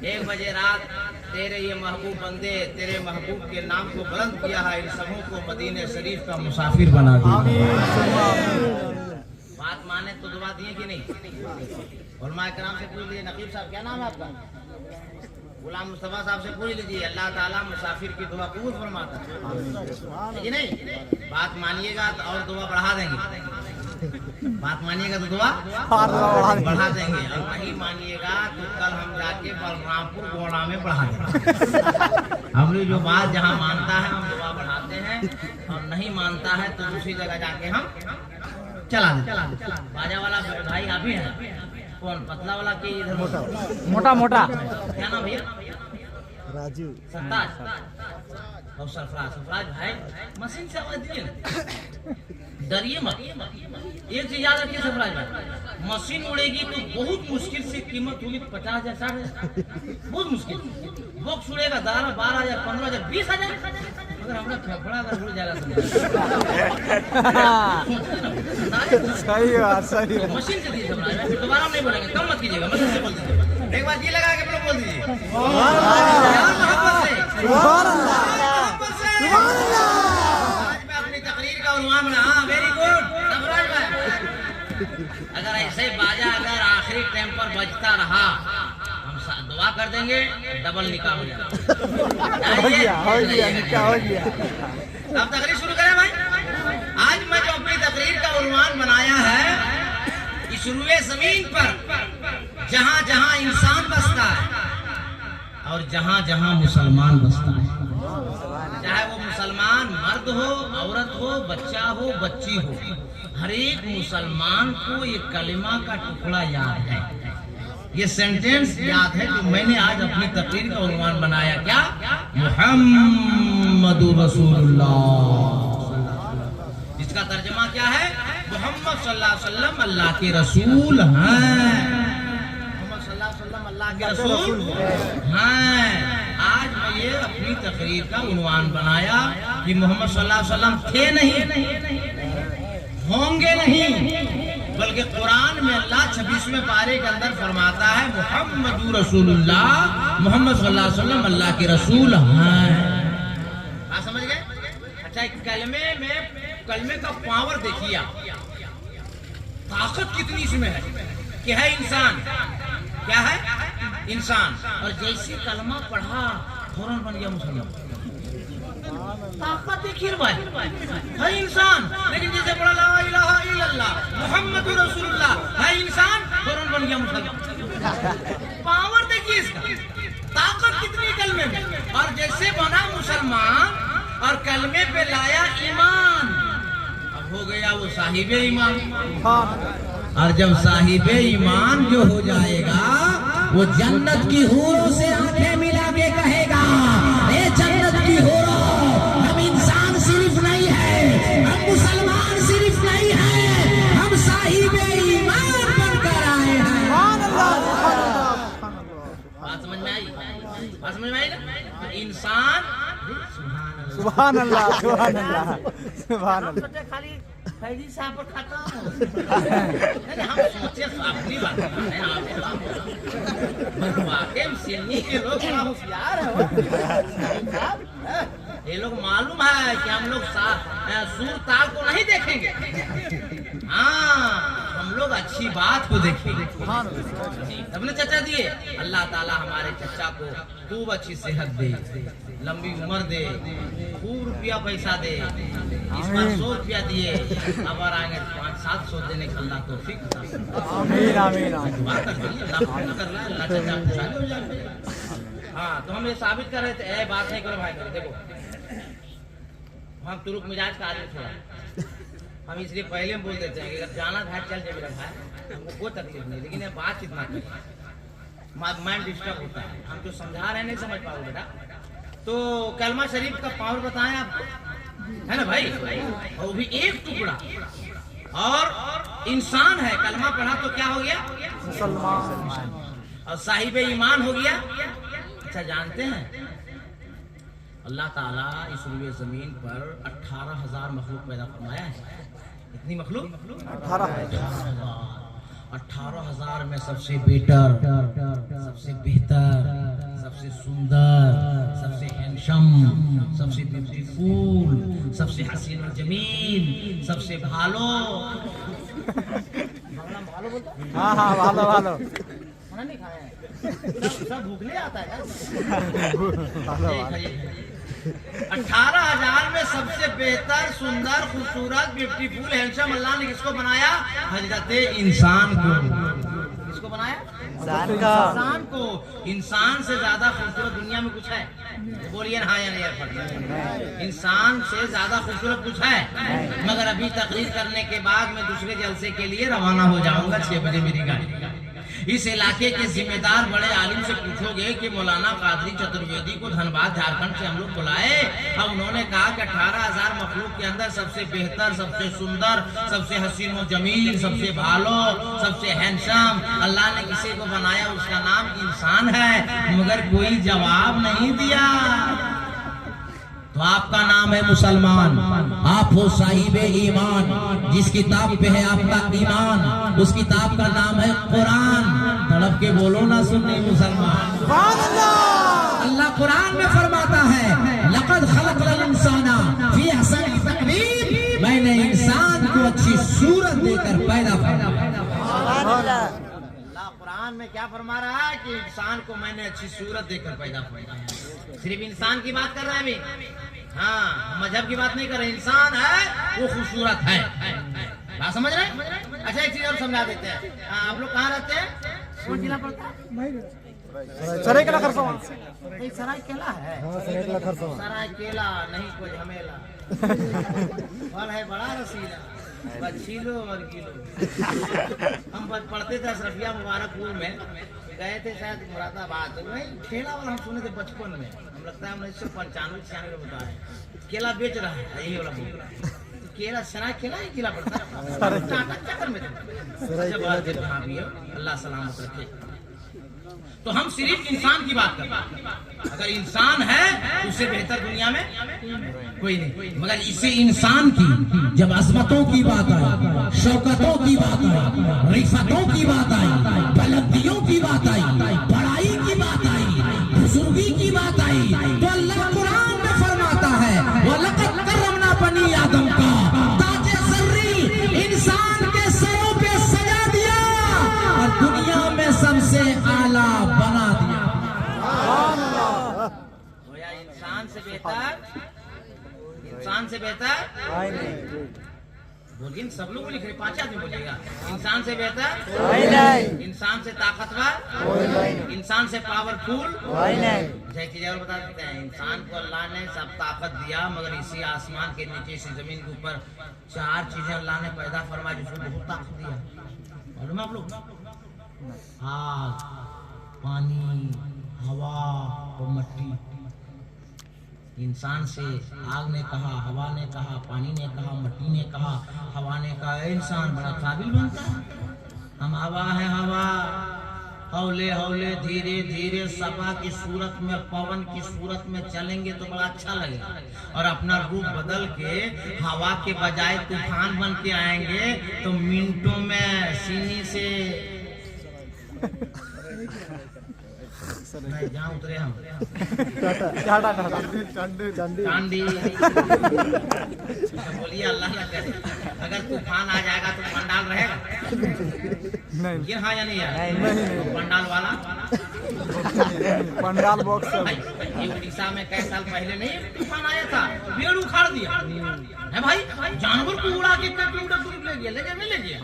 1 बजे रात तेरे ये महबूब बंदे तेरे महबूब के नाम को बुलंद किया है, इन सबों को मदीने शरीफ का मुसाफिर बना दिया। बात माने तो दुआ दिए कि नहीं? उलमा कराम से पूछ लीजिए, नकीब साहब क्या नाम है आपका? गुलाम मुस्तफा साहब से पूछ लीजिए, अल्लाह ताला मुसाफिर की दुआ कबूल फरमाता है कि नहीं? बात मानिएगा तो और दुआ बढ़ा देंगे, बात मानिएगा तो दुआ बढ़ा देंगे, और नहीं मानिएगा तो कल हम जाके बलरामपुर गोड़ा में बढ़ा देंगे। हमने जो बात जहाँ मानता है हम दुआ बढ़ाते हैं, और नहीं मानता है तो दूसरी जगह जाके हम चला देते। बाजा वाला भाई आप ही है? कौन पतला वाला के इधर मोटा मोटा क्या नाम भैया? राजू सरताज और सरफराज भाई मशीन से आवाज दिए, डरिए मत। एक चीज याद रखिए सरफराज भाई, मशीन उड़ेगी तो बहुत मुश्किल से कीमत होगी 50,000 60,000, बहुत मुश्किल। बॉक्स उड़ेगा 12,000 15,000 20,000, अगर हमारा फेफड़ा अगर उड़ जाएगा सही बात सही है। मशीन से दिए सरफराज भाई, दोबारा नहीं बोलेंगे, कम मत कीजिएगा, मशीन से बोल दीजिए। एक बार जी लगा के बोल दीजिए अपनी तकरीर का उन्वान बना। हाँ वेरी गुड सरफराज भाई, अगर ऐसे बाजा अगर आखिरी टाइम पर बजता रहा हम दुआ कर देंगे, डबल निकाह हो जाएगा। निकाह हो गया। अब तकरीर शुरू करें भाई। आज मैं जो अपनी तकरीर का उन्वान बनाया है, इस रुए जमीन पर जहाँ जहाँ इंसान बसता है और जहाँ जहाँ मुसलमान बसता है, चाहे वो मुसलमान मर्द हो औरत हो बच्चा हो बच्ची हो, हर एक मुसलमान को ये कलिमा का टुकड़ा याद है, ये सेंटेंस याद है जो मैंने आज अपनी तकरीर का उन्वान बनाया। क्या? मुहम्मदुर रसूलुल्लाह। इसका तर्जुमा क्या है? मोहम्मद सल्लल्लाहु अलैहि वसल्लम अल्लाह के रसूल हैं। मोहम्मद सल्लल्लाहु अलैहि वसल्लम अल्लाह के रसूल हैं। आज मैं ये अपनी तकरीर का उन्वान बनाया कि मोहम्मद सल्लल्लाहु अलैहि वसल्लम थे नहीं, होंगे नहीं, बल्कि कुरान में अल्लाह 26वें पारे के अंदर फरमाता है मुहम्मदुर रसूलुल्लाह, मोहम्मद सल्लल्लाहु अलैहि वसल्लम अल्लाह के रसूल हैं। आप समझ गए? अच्छा, कलमे का पावर देखिए, ताकत कितनी इसमें है कि है इंसान, क्या है? इंसान। और जैसे कलमा पढ़ा फौरन बन गया मुसलमान। ताकत देखिए भाई, है इंसान, लेकिन जैसे पढ़ा ला इलाहा इल्लल्लाह मुहम्मदुर रसूलुल्लाह, है इंसान, फौरन बन गया मुसलमान। पावर देखिए इसका, ताकत कितनी कलमे में। और जैसे बना मुसलमान और कलमे पे लाया ईमान, अब हो गया वो साहिबे ईमान। और जब साहिबे ईमान जो हो जाएगा, वो जन्नत की हूरों से आंखें मिला के कहेगा, ए जन्नत की हूरों, हम इंसान सिर्फ नहीं है, हम मुसलमान सिर्फ नहीं है, हम साहिबे ईमान बनकर आए हैं। बात समझ में आई? बात समझ में आई ना? इंसान सुभान अल्लाह सुभान अल्लाह सुभान अल्लाह। खाली फैजी साहब पर खाता हूं, हम सोचे अपनी बात वाकई सिन्नी के लोग बड़ा होशियार है। ये लोग मालूम है कि हम लोग सूर ताल को नहीं देखेंगे, हाँ हम लोग अच्छी बात को देखेंगे। तब ने चचा दिए, अल्लाह ताला हमारे चचा को खूब अच्छी सेहत दे, लंबी उम्र दे, खूब रुपया पैसा दे। इस बार 100 रुपया दिए, अब और आएंगे 500-700 देने का अल्लाह तौफीक। आमीन आमीन। हाँ तो हम ये साबित कर रहे थे, बात नहीं करो भाई, देखो हम तुरुक मिजाज का आदमी थोड़ा, हम इसलिए पहले बोल देते हैं कि अगर जाना है चल जाए मेरा भाई, हमको कोई तकलीफ नहीं, लेकिन ये बात कितना माइंड डिस्टर्ब होता है, हम जो समझा रहे हैं नहीं समझ पाओगे बेटा। तो कलमा शरीफ का पावर बताएं आपको, है ना भाई? और वो भी एक टुकड़ा, और इंसान है, कलमा पढ़ा तो क्या हो गया? मुसलमान। और साहिब ईमान हो गया। अच्छा जानते हैं अल्लाह ताला इस रुए जमीन पर 18,000 मखलूक पैदा फरमाया है। कितनी मखलूक? 18,000 में सबसे बेटर, सबसे बेहतर सबसे सुंदर, सबसे हैंडसम, सबसे ब्यूटीफुल, सबसे हसीन और जमील, सबसे भालो। हाँ हाँ भालो भालो खाना नहीं खाया सब भूखने आता है। भालो 18,000 में सबसे बेहतर, सुंदर, खूबसूरत, ब्यूटीफुल, हैंडसम अल्लाह ने किसको बनाया? हजरत इंसान को। किसको बनाया? इंसान को। इंसान से ज्यादा खूबसूरत दुनिया में कुछ है? बोलिए हाँ या नहीं। इंसान से ज्यादा खूबसूरत कुछ है? मगर अभी तकरीर करने के बाद मैं दूसरे जलसे के लिए रवाना हो जाऊंगा 6 बजे मेरी गाड़ी। इस इलाके के जिम्मेदार बड़े आलिम से पूछोगे कि मौलाना कादरी चतुर्वेदी को धनबाद झारखंड से हम लोग बुलाए और उन्होंने कहा कि 18,000 मखलूक के अंदर सबसे बेहतर, सबसे सुंदर, सबसे हसीन व जमील, सबसे भालो, सबसे हैंडसम अल्लाह ने किसी को बनाया, उसका नाम इंसान है। मगर कोई जवाब नहीं दिया। तो आपका नाम है मुसलमान, आप हो साहिब ईमान, जिस किताब पे है आपका ईमान उस किताब का नाम है कुरान। तड़प के बोलो ना सुन्नी मुसलमान। अल्लाह कुरान में फरमाता है लक़द खलक़ल इंसाना फी अहसनि तक़वीम, मैंने इंसान को अच्छी सूरत देकर पैदा किया। कुरान में क्या फरमा रहा है कि इंसान को मैंने अच्छी सूरत देकर पैदा किया। सिर्फ इंसान की बात कर रहा है अभी, हाँ मजहब की बात नहीं कर रहे। इंसान है वो खूबसूरत है, बात समझ रहे हैं? अच्छा एक चीज और समझा देते हैं। आप लोग कहाँ रहते हैं? कौन जिला पड़ता है? सरायकेला खरसावां। सरायकेला है? सरायकेला नहीं कोई झमेला। फल है बड़ा रसीला, छीलो और गिलो। हम पढ़ते थे अशरफिया मुबारकपुर में, गए थे शायद मुरादाबाद, वही ठेला वाला हम सुने थे बचपन में। हम लगता है 1995-96 में बता है केला बेच रहा है, यही वाला बोल केला। सरायकेला ही जिला पड़ता है, टाटा में अल्लाह सलामत रखे। तो हम सिर्फ इंसान की बात कर रहे हैं। अगर इंसान है तो उससे बेहतर दुनिया में कोई नहीं। मगर इसे इंसान की जब अजमतों की बात आई, शौकतों की बात आई, रिफतों की बात आई, बुलंदियों की बात आई, बड़ाई की बात आई, बुजुर्गी की बात आई, तो अल्लाह कुरान में फरमाता है वलक़द करमना बनी आदम का ताजे ज़र्री इंसान के सरों पे सजा दिया और दुनिया में सबसे आला बना दिया। इंसान से बेहतर, इंसान से बेहतर बोलिए। सब लोग लिख रहे, 5 आदमी बोलिएगा। इंसान से बेहतर, इंसान से ताकतवर, इंसान से पावरफुल। एक चीज और बता देते हैं, इंसान को अल्लाह ने सब ताकत दिया, मगर इसी आसमान के नीचे, इसी जमीन के ऊपर 4 चीजें अल्लाह ने पैदा फरमाई जिसमें बहुत ताकत दिया। मालूम है आप लोग? आग, पानी, हवा और मिट्टी। इंसान से आग ने कहा, हवा ने कहा, पानी ने कहा, मिट्टी ने कहा। हवा ने कहा इंसान बड़ा काबिल बनता है, हम हवा है हवा, हौले हौले धीरे धीरे सभा की सूरत में, पवन की सूरत में चलेंगे तो बड़ा अच्छा लगेगा। और अपना रूप बदल के हवा के बजाय तूफान बन के आएंगे तो मिनटों में सीनी से नहीं जहाँ उतरे हम चांदी। बोलिए अल्लाह न करे अगर तूफान आ जाएगा तो पंडाल रहेगा नहीं। ये हाँ या नहीं है? पंडाल वाला पंडाल बॉक्स ये उड़ीसा में कई साल पहले नहीं तूफान आया था, पेड़ उखाड़ दिया है भाई, जानवर को उड़ा के ले गया, ले गया।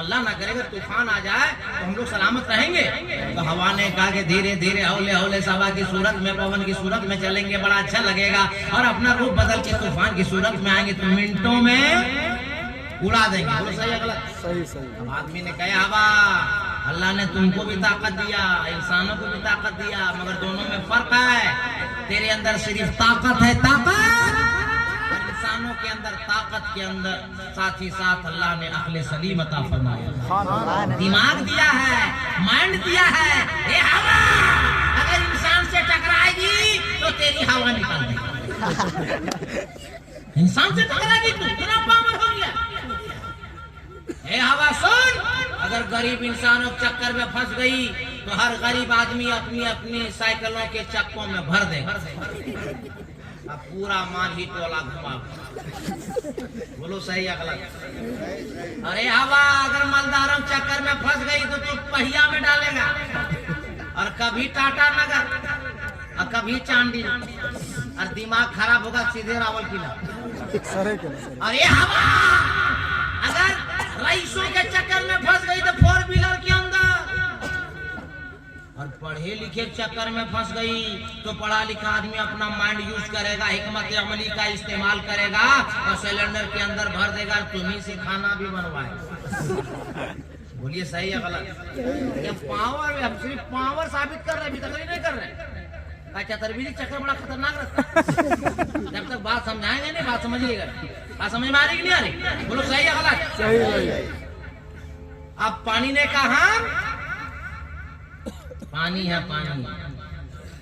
अल्लाह ना करेगा तूफान आ जाए तो हम लोग सलामत रहेंगे। तो हवा ने कहा कि धीरे धीरे हौले हौले सभा की सूरत में, पवन की सूरत में चलेंगे, बड़ा अच्छा लगेगा। और अपना रूप बदल के तूफान की सूरत में आएंगे तो मिनटों में उड़ा देंगे। बोलो सही है गलत? सही सही। आदमी ने कहा हवा अल्लाह ने तुमको भी ताकत दिया, इंसानों को भी ताकत दिया, मगर दोनों में फर्क है। तेरे अंदर सिर्फ ताकत है, ताकत, और इंसानों के अंदर ताकत के अंदर साथ ही साथ अल्लाह ने अक्ल सलीम अता फरमाया, दिमाग दिया है, माइंड दिया है। ये हवा अगर इंसान से टकराएगी तो तेरी हवा निकाल देगी। इंसान से टकराएगी तू, तेरा पावर हो गया। ए हवा सुन, अगर गरीब इंसानों के चक्कर में फंस गई तो हर गरीब आदमी अपनी अपनी साइकिलों के चक्कों में भर देगा। अब पूरा माल ही टोला घुमा। बोलो सही या गलत? अरे हवा अगर मालदारों चक्कर में फंस गई तो तू पहिया में डालेगा, और कभी टाटा नगर और कभी चांदी, और दिमाग खराब होगा सीधे रावलकिला। अरे हवा अगर रईसों के चक्कर में फंस गई तो 4 व्हीलर के अंदर, और पढ़े लिखे चक्कर में फंस गई तो पढ़ा लिखा आदमी अपना माइंड यूज करेगा, हिकमत अमली का इस्तेमाल करेगा और सिलेंडर के अंदर भर देगा, तुम्ही से खाना भी बनवाए। बोलिए सही है गलत? ये पावर, हम सिर्फ पावर साबित कर रहे हैं, अभी तक नहीं कर रहे। चतुर्विधि चक्कर बड़ा खतरनाक रहता है। जब तक बात समझाएंगे नहीं, बात समझिएगा। बात समझ में आ रही कि नहीं आ रही? बोलो सही है गलत? सही। अब पानी ने कहा, पानी है पानी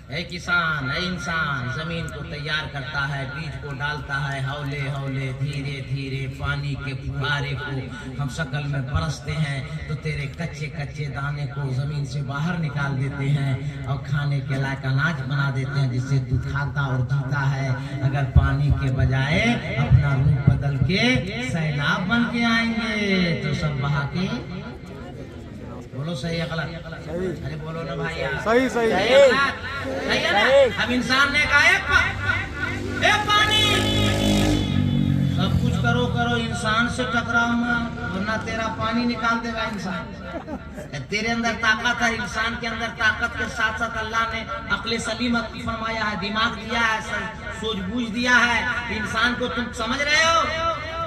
है, किसान है इंसान, जमीन को तैयार करता है, बीज को डालता है, हौले हौले धीरे धीरे पानी के फुहारे को हम शक्ल में बरसते हैं तो तेरे कच्चे कच्चे दाने को जमीन से बाहर निकाल देते हैं और खाने के लायक अनाज बना देते हैं, जिससे तू खाता और जीता है। अगर पानी के बजाय अपना रूप बदल के सैलाब बन के आएंगे तो सब बहा के। बोलो सही है गलत? अरे बोलो ना भैया। सही। सही है ना? अब इंसान ने कहा ए पानी, सब कुछ करो इंसान से टकराओ मत, वरना तेरा पानी निकाल देगा इंसान। तेरे अंदर ताकत है, इंसान के अंदर ताकत के साथ साथ अल्लाह ने अक्ल सलीम फरमाया है, दिमाग दिया है, सूझबूझ दिया है। इंसान को तुम समझ रहे हो?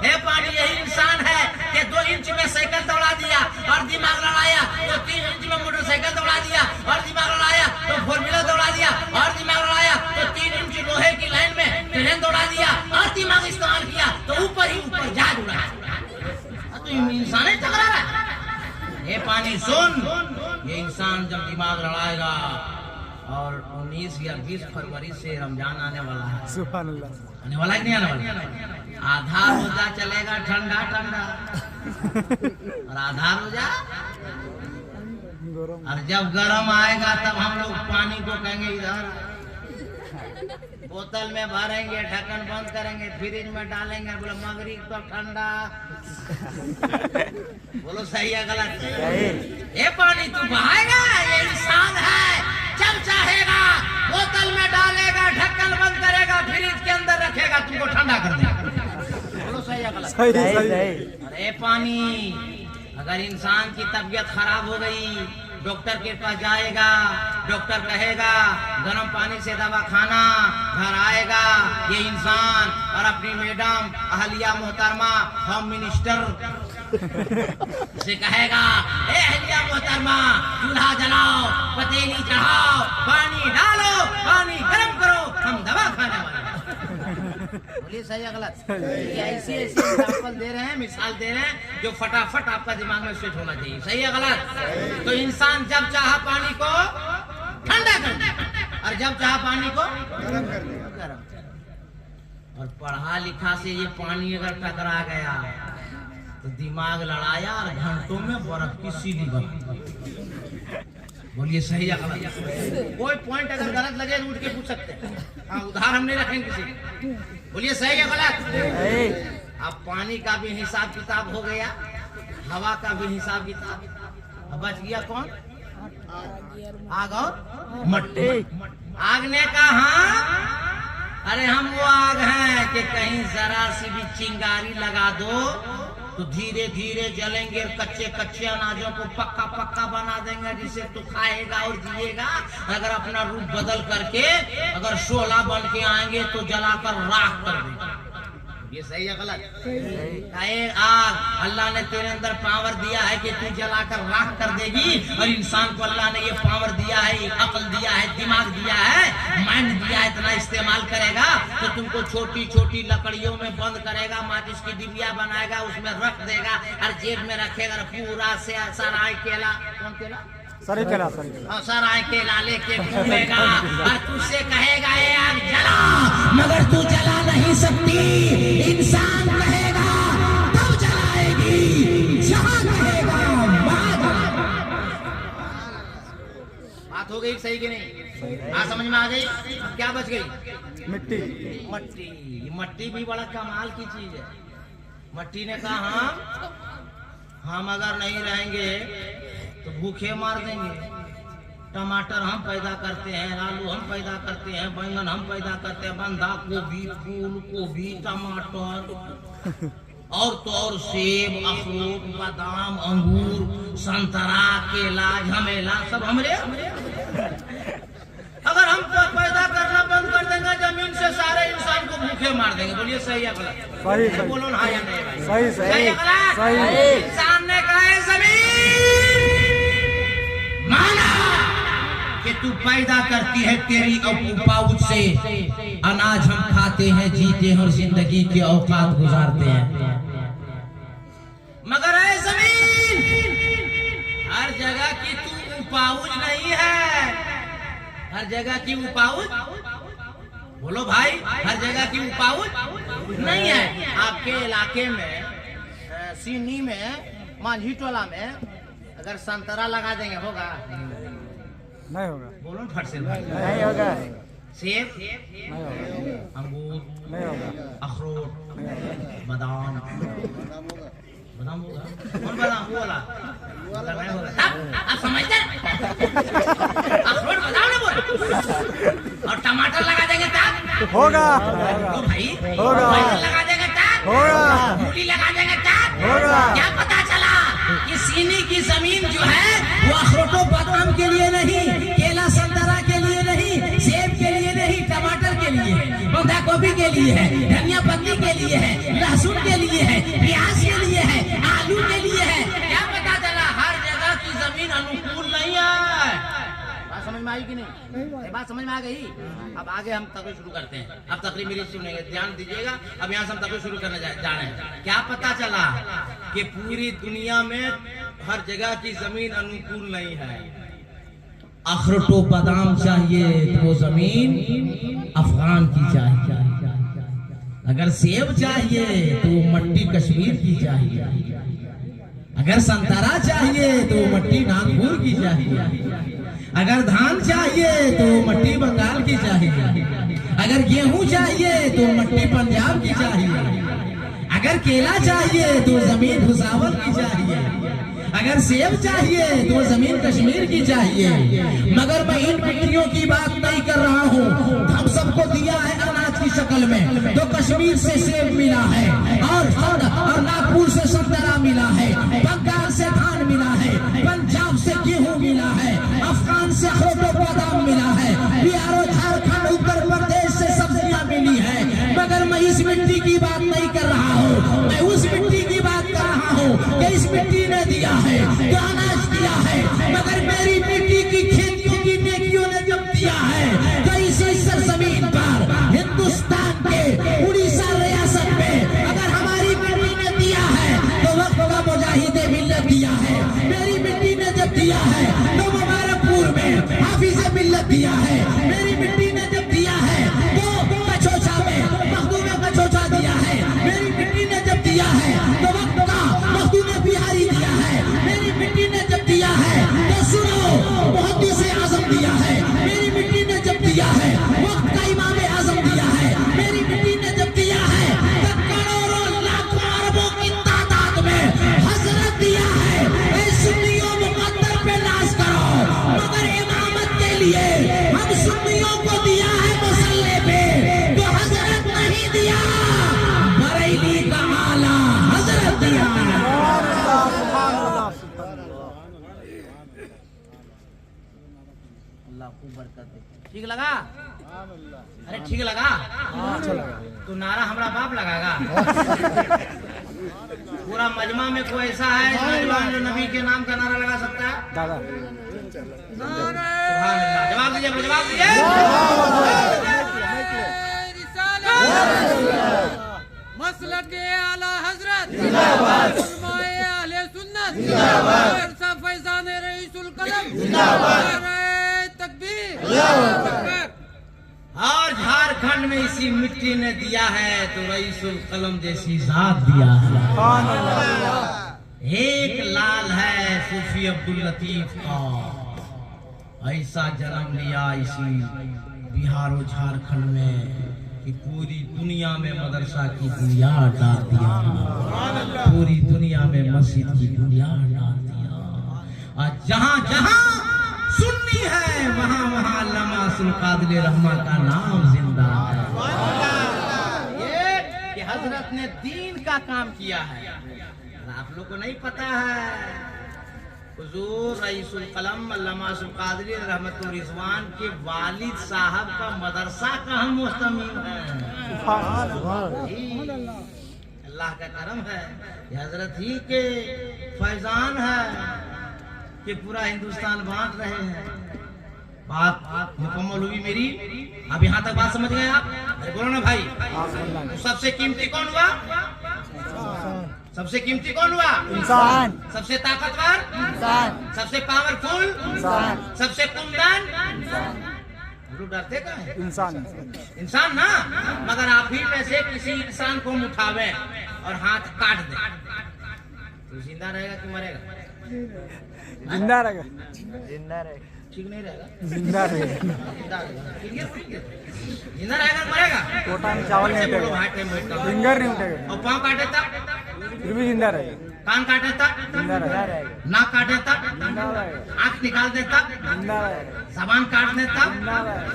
हे पानी यही इंसान है कि 2 इंच में साइकिल दौड़ा दिया और दिमाग लड़ाया, तो 3 इंच में मोटरसाइकिल दौड़ा दिया और दिमाग लड़ाया, तो 4 व्हीलर दौड़ा दिया और दिमाग लड़ाया, तो 3 इंच लोहे की लाइन में ट्रेन दौड़ा दिया और दिमाग इस्तेमाल किया, तो ऊपर ही ऊपर जहाज उड़ा। तो इंसान ही टकरा रहा है। हे पानी सुन, ये इंसान जब दिमाग लड़ाएगा, और 19 या 20 फरवरी से रमजान आने वाला है। सुभान अल्लाह। आने वाला है कि नहीं आने वाला? आधा रोजा चलेगा ठंडा ठंडा, और आधा रोजा, और जब गर्म आएगा तब हम लोग पानी को कहेंगे इधर, बोतल में भरेंगे, ढक्कन बंद करेंगे, फ्रिज में डालेंगे, बोले मगरिब तो ठंडा। बोलो सही है गलत? ये पानी तू बहाएगा, ये इंसान है, जब चाहेगा बोतल में डालेगा, ढक्कन बंद करेगा, फ्रिज के अंदर रखेगा, तुमको ठंडा कर देगा। बोलो सही है गलत? सही। अरे पानी, अगर इंसान की तबीयत खराब हो गई, डॉक्टर के पास जाएगा, डॉक्टर कहेगा गर्म पानी से दवा खाना, घर आएगा ये इंसान और अपनी मैडम अहलिया मोहतरमा होम मिनिस्टर से कहेगा, ए अहलिया मोहतरमा, चूल्हा जलाओ, पतीली चढ़ाओ, पानी डालो, पानी गर्म करो, हम दवा खाने वाले। बोलिए सही है गलत? ऐसी एग्जाम्पल दे रहे हैं, मिसाल दे रहे हैं जो फटाफट आपका दिमाग में स्विच होना चाहिए। सही है गलत? तो इंसान जब चाहा पानी को ठंडा कर दे और जब चाहा पानी को गर्म। और पढ़ा लिखा से ये पानी अगर टकरा गया तो दिमाग लड़ाया और घंटों में बर्फ की सीढ़ी बना। बोलिए सही या गलत? कोई पॉइंट अगर गलत लगे तो उठ के पूछ सकते हैं। हाँ, उधार हम नहीं रखेंगे किसी। बोलिए सही या गलत? अब पानी का भी हिसाब किताब हो गया, हवा का भी हिसाब किताब। अब बच गया कौन? आग और मट्टी। आग ने कहा, अरे हम वो आग हैं कि कहीं जरा सी भी चिंगारी लगा दो तो धीरे धीरे जलेंगे, कच्चे कच्चे अनाजों को पक्का पक्का बना देंगे, जिसे तू खाएगा और जिएगा। अगर अपना रूप बदल करके अगर शोला बन के आएंगे तो जलाकर राख कर देंगे। ये सही है गलत? आग अल्लाह ने तेरे अंदर पावर दिया है कि तू जलाकर राख कर देगी, और इंसान को अल्लाह ने ये पावर दिया है, अकल दिया है, दिमाग दिया है, माइंड दिया है, इतना इस्तेमाल करेगा तो तुमको छोटी छोटी लकड़ियों में बंद करेगा, माचिस की डिबिया बनाएगा, उसमें रख देगा और जेब में रखेगा, पूरा से सराय केला, कौन केला? सही केला। सराय केला लेके घूमेगा और तुझसे कहेगा ये आग जला, मगर तू जला नहीं सकती। इंसान कहेगा तब जलाएगी, जहाँ कहेगा हो गई सही कि नहीं? हाँ समझ में आ गई। अब क्या बच गई? मिट्टी। मट्टी। मट्टी भी बड़ा कमाल की चीज है। मट्टी ने कहा हम अगर नहीं रहेंगे तो भूखे मार देंगे। टमाटर हम पैदा करते हैं, आलू हम पैदा करते हैं, बैंगन हम पैदा करते हैं, बंधा गोभी, फूल गोभी, टमाटर और तो और सेब, अखरोट, बादाम, अंगूर, संतरा, केला, झमेला सब हमरे। अगर हम पैदा करना बंद कर देंगे जमीन से, सारे इंसान को भूखे मार देंगे। बोलिए सही है गलत? सही सही। बोलो ना या नहीं भाई? सही सही है गलत? सही। इंसान ने कहा है जमीन माना कि तू पैदा करती है, तेरी उपज से अनाज हम खाते हैं, जीते हैं और जिंदगी के औकात गुजारते हैं। मगर है जमीन हर जगह की तू उपज नहीं है। हर जगह की उपज, बोलो भाई, हर जगह की उपज नहीं है। आपके इलाके में सीनी में, मांझी टोला में अगर संतरा लगा देंगे होगा? नहीं होगा। बोलो फट से भाई। नहीं होगा। सेब, नहीं होगा। अंगूर, नहीं होगा। अखरोट, नहीं होगा। बादाम, बादाम होगा? कौन बादाम? वो वाला नहीं होगा। आप समझते? अखरोट बादाम ना बोलो। और टमाटर लगा देंगे तब होगा। तो भाई होगा। बैंगन लगा देंगे तब होगा। मूली लगा देंगे तब होगा। क्या पता चला कि सीनी की जमीन जो है वो अखरोटों बादाम के लिए नहीं, केला संतरा के लिए नहीं, सेब के लिए नहीं, टमाटर के लिए, बंधा गोभी के लिए है, धनिया पत्ती के लिए है, लहसुन के लिए है, प्याज के लिए है, आलू के लिए है। क्या पता चला हर जगह की जमीन अनुकूल नहीं है। बात समझ में आई कि नहीं? ये बात समझ में आ गई। अब आगे हम तकरीर शुरू करते हैं। अब तकरीर मेरी सुनेंगे, ध्यान दीजिएगा। अब यहाँ से हम तकरीर शुरू करने जा रहे हैं। क्या पता चला कि पूरी दुनिया में हर जगह की जमीन अनुकूल नहीं है। अखरोटो बादाम चाहिए तो वो जमीन अफगान की चाहिए। अगर सेब चाहिए तो वो मट्टी कश्मीर की चाहिए। अगर संतरा चाहिए तो मट्टी नागपुर की चाहिए। अगर धान चाहिए तो मट्टी बंगाल की चाहिए। अगर गेहूं चाहिए तो मट्टी पंजाब की चाहिए। अगर केला चाहिए तो जमीन भुसावल की चाहिए। अगर सेब चाहिए तो जमीन कश्मीर की चाहिए। मगर मैं इन मिट्टियों की बात नहीं कर रहा हूँ। हम सबको दिया है अनाज की शक्ल में, तो कश्मीर से सेब मिला है और नागपुर से संतरा मिला है, बंगाल से धान मिला है, पंजाब से गेहूं मिला है, अफगान से अखरोट बादाम मिला है, बिहार, झारखंड, उत्तर प्रदेश से सब्जियां मिली है। मगर मैं इस मिट्टी की बात नहीं कर रहा हूँ, मैं उस मिट्टी की बात कर रहा हूँ कि इस मिट्टी ने दिया है, जो अनाज दिया है। मगर मेरी मिट्टी की खेतियों की नेकियों ने जब दिया है, तो इसी सरजमीन पर हिंदुस्तान के उड़ीसा रियासत में अगर हमारी मिट्टी ने दिया है तो वक्त का मुजाहिदे मिल्लत दिया है। मेरी मिट्टी ने जब दिया है तो मुबारकपुर में हाफिज़े मिल्लत दिया है। मेरी मिट्टी ने जब दिया है तो कचौचा में मखदूम कचौचा दिया है। मेरी मिट्टी ने जब दिया है तो वक्त का मखदूम बिहारी दिया है। मेरी मिट्टी ने जब दिया है तो सुनो मुहद्दिस आजम दिया है। मेरी मिट्टी ने जब दिया है वक्त का इमाम आजम दिया है। मेरी मिट्टी ने जब दिया है तो करोड़ों लाखों अरबों की तादाद में हजरत दिया है। ऐ सुन्नियों मुकद्दर पे नाज करो, मगर इमामत के लिए हम सुन्नियों को दिया है मुसल्ले पे, तो हजरत नहीं दिया, बरेली का आला हजरत दिया। अल्लाह को बरकत दे। ठीक लगा? अरे ठीक लगा? अच्छा लगा। तो नारा हमारा बाप लगागा। पूरा मजमा में कोई ऐसा है इस मजमा में जो नबी के नाम का नारा लगा सकता है? दादा सुभान अल्लाह। जवाब दीजिए, जवाब दीजिए। मसलके आला हजरत जिंदाबाद, उलमाए अहले सुन्नत जिंदाबाद, इरसा फैजान रईसुल कलम जिंदाबाद, तकबीर तकबीर। और झारखंड में इसी मिट्टी ने दिया है तो रईसुल कलम जैसी जात दिया है। एक लाल है सूफी अब्दुल लतीफ का, ऐसा जन्म लिया इसी बिहार और झारखंड में कि पूरी दुनिया में मदरसा की बुनियाद डाल दिया, पूरी दुनिया में मस्जिद की बुनियाद डाल दिया। और जहाँ जहाँ सुन्नी है वहाँ वहाँ अल्लामा अब्दुल कादिर रहमा का नाम जिंदा है। ये कि हजरत ने दीन का काम किया है, आप लोग को नहीं पता है। हुजूर रईसुल कलम अल्लामा अब्दुल कादिर रहमतुल रिजवान के वालिद साहब का मदरसा का हम मुस्तमीम है। अल्लाह का करम है, ये हजरत ही के फैजान है कि पूरा हिंदुस्तान बांट रहे हैं। बात मुकम्मल हुई मेरी, अब यहाँ तक बात समझ गए आप? अरे बोलो ना भाई, तो सबसे कीमती कौन हुआ? सबसे कीमती कौन हुआ? इंसान। सबसे ताकतवर इंसान। सबसे पावरफुल इंसान। सबसे कुंदन लोग डरते का है इंसान। इंसान ना, मगर आप ही में से किसी इंसान को उठावे और हाथ काट दे तो जिंदा रहेगा कि मरेगा? जिंदा रहेगा। ठीक नहीं रहेगा, जिंदा रहेगा। जिंदा रहेगा मरेगा? कोटा में चावल नहीं बोलो उठेगा, भाई, टाइम वेस्ट करो। फिंगर नहीं उठेगा, और पाँव काटे तक, फिर भी जिंदा रहेगा। कान काटे तक, जिंदा रहेगा। नाक काटे तक, जिंदा रहेगा। आँख निकाल दे तक, जिंदा रहेगा। जबान काट दे तक, जिंदा रहेगा।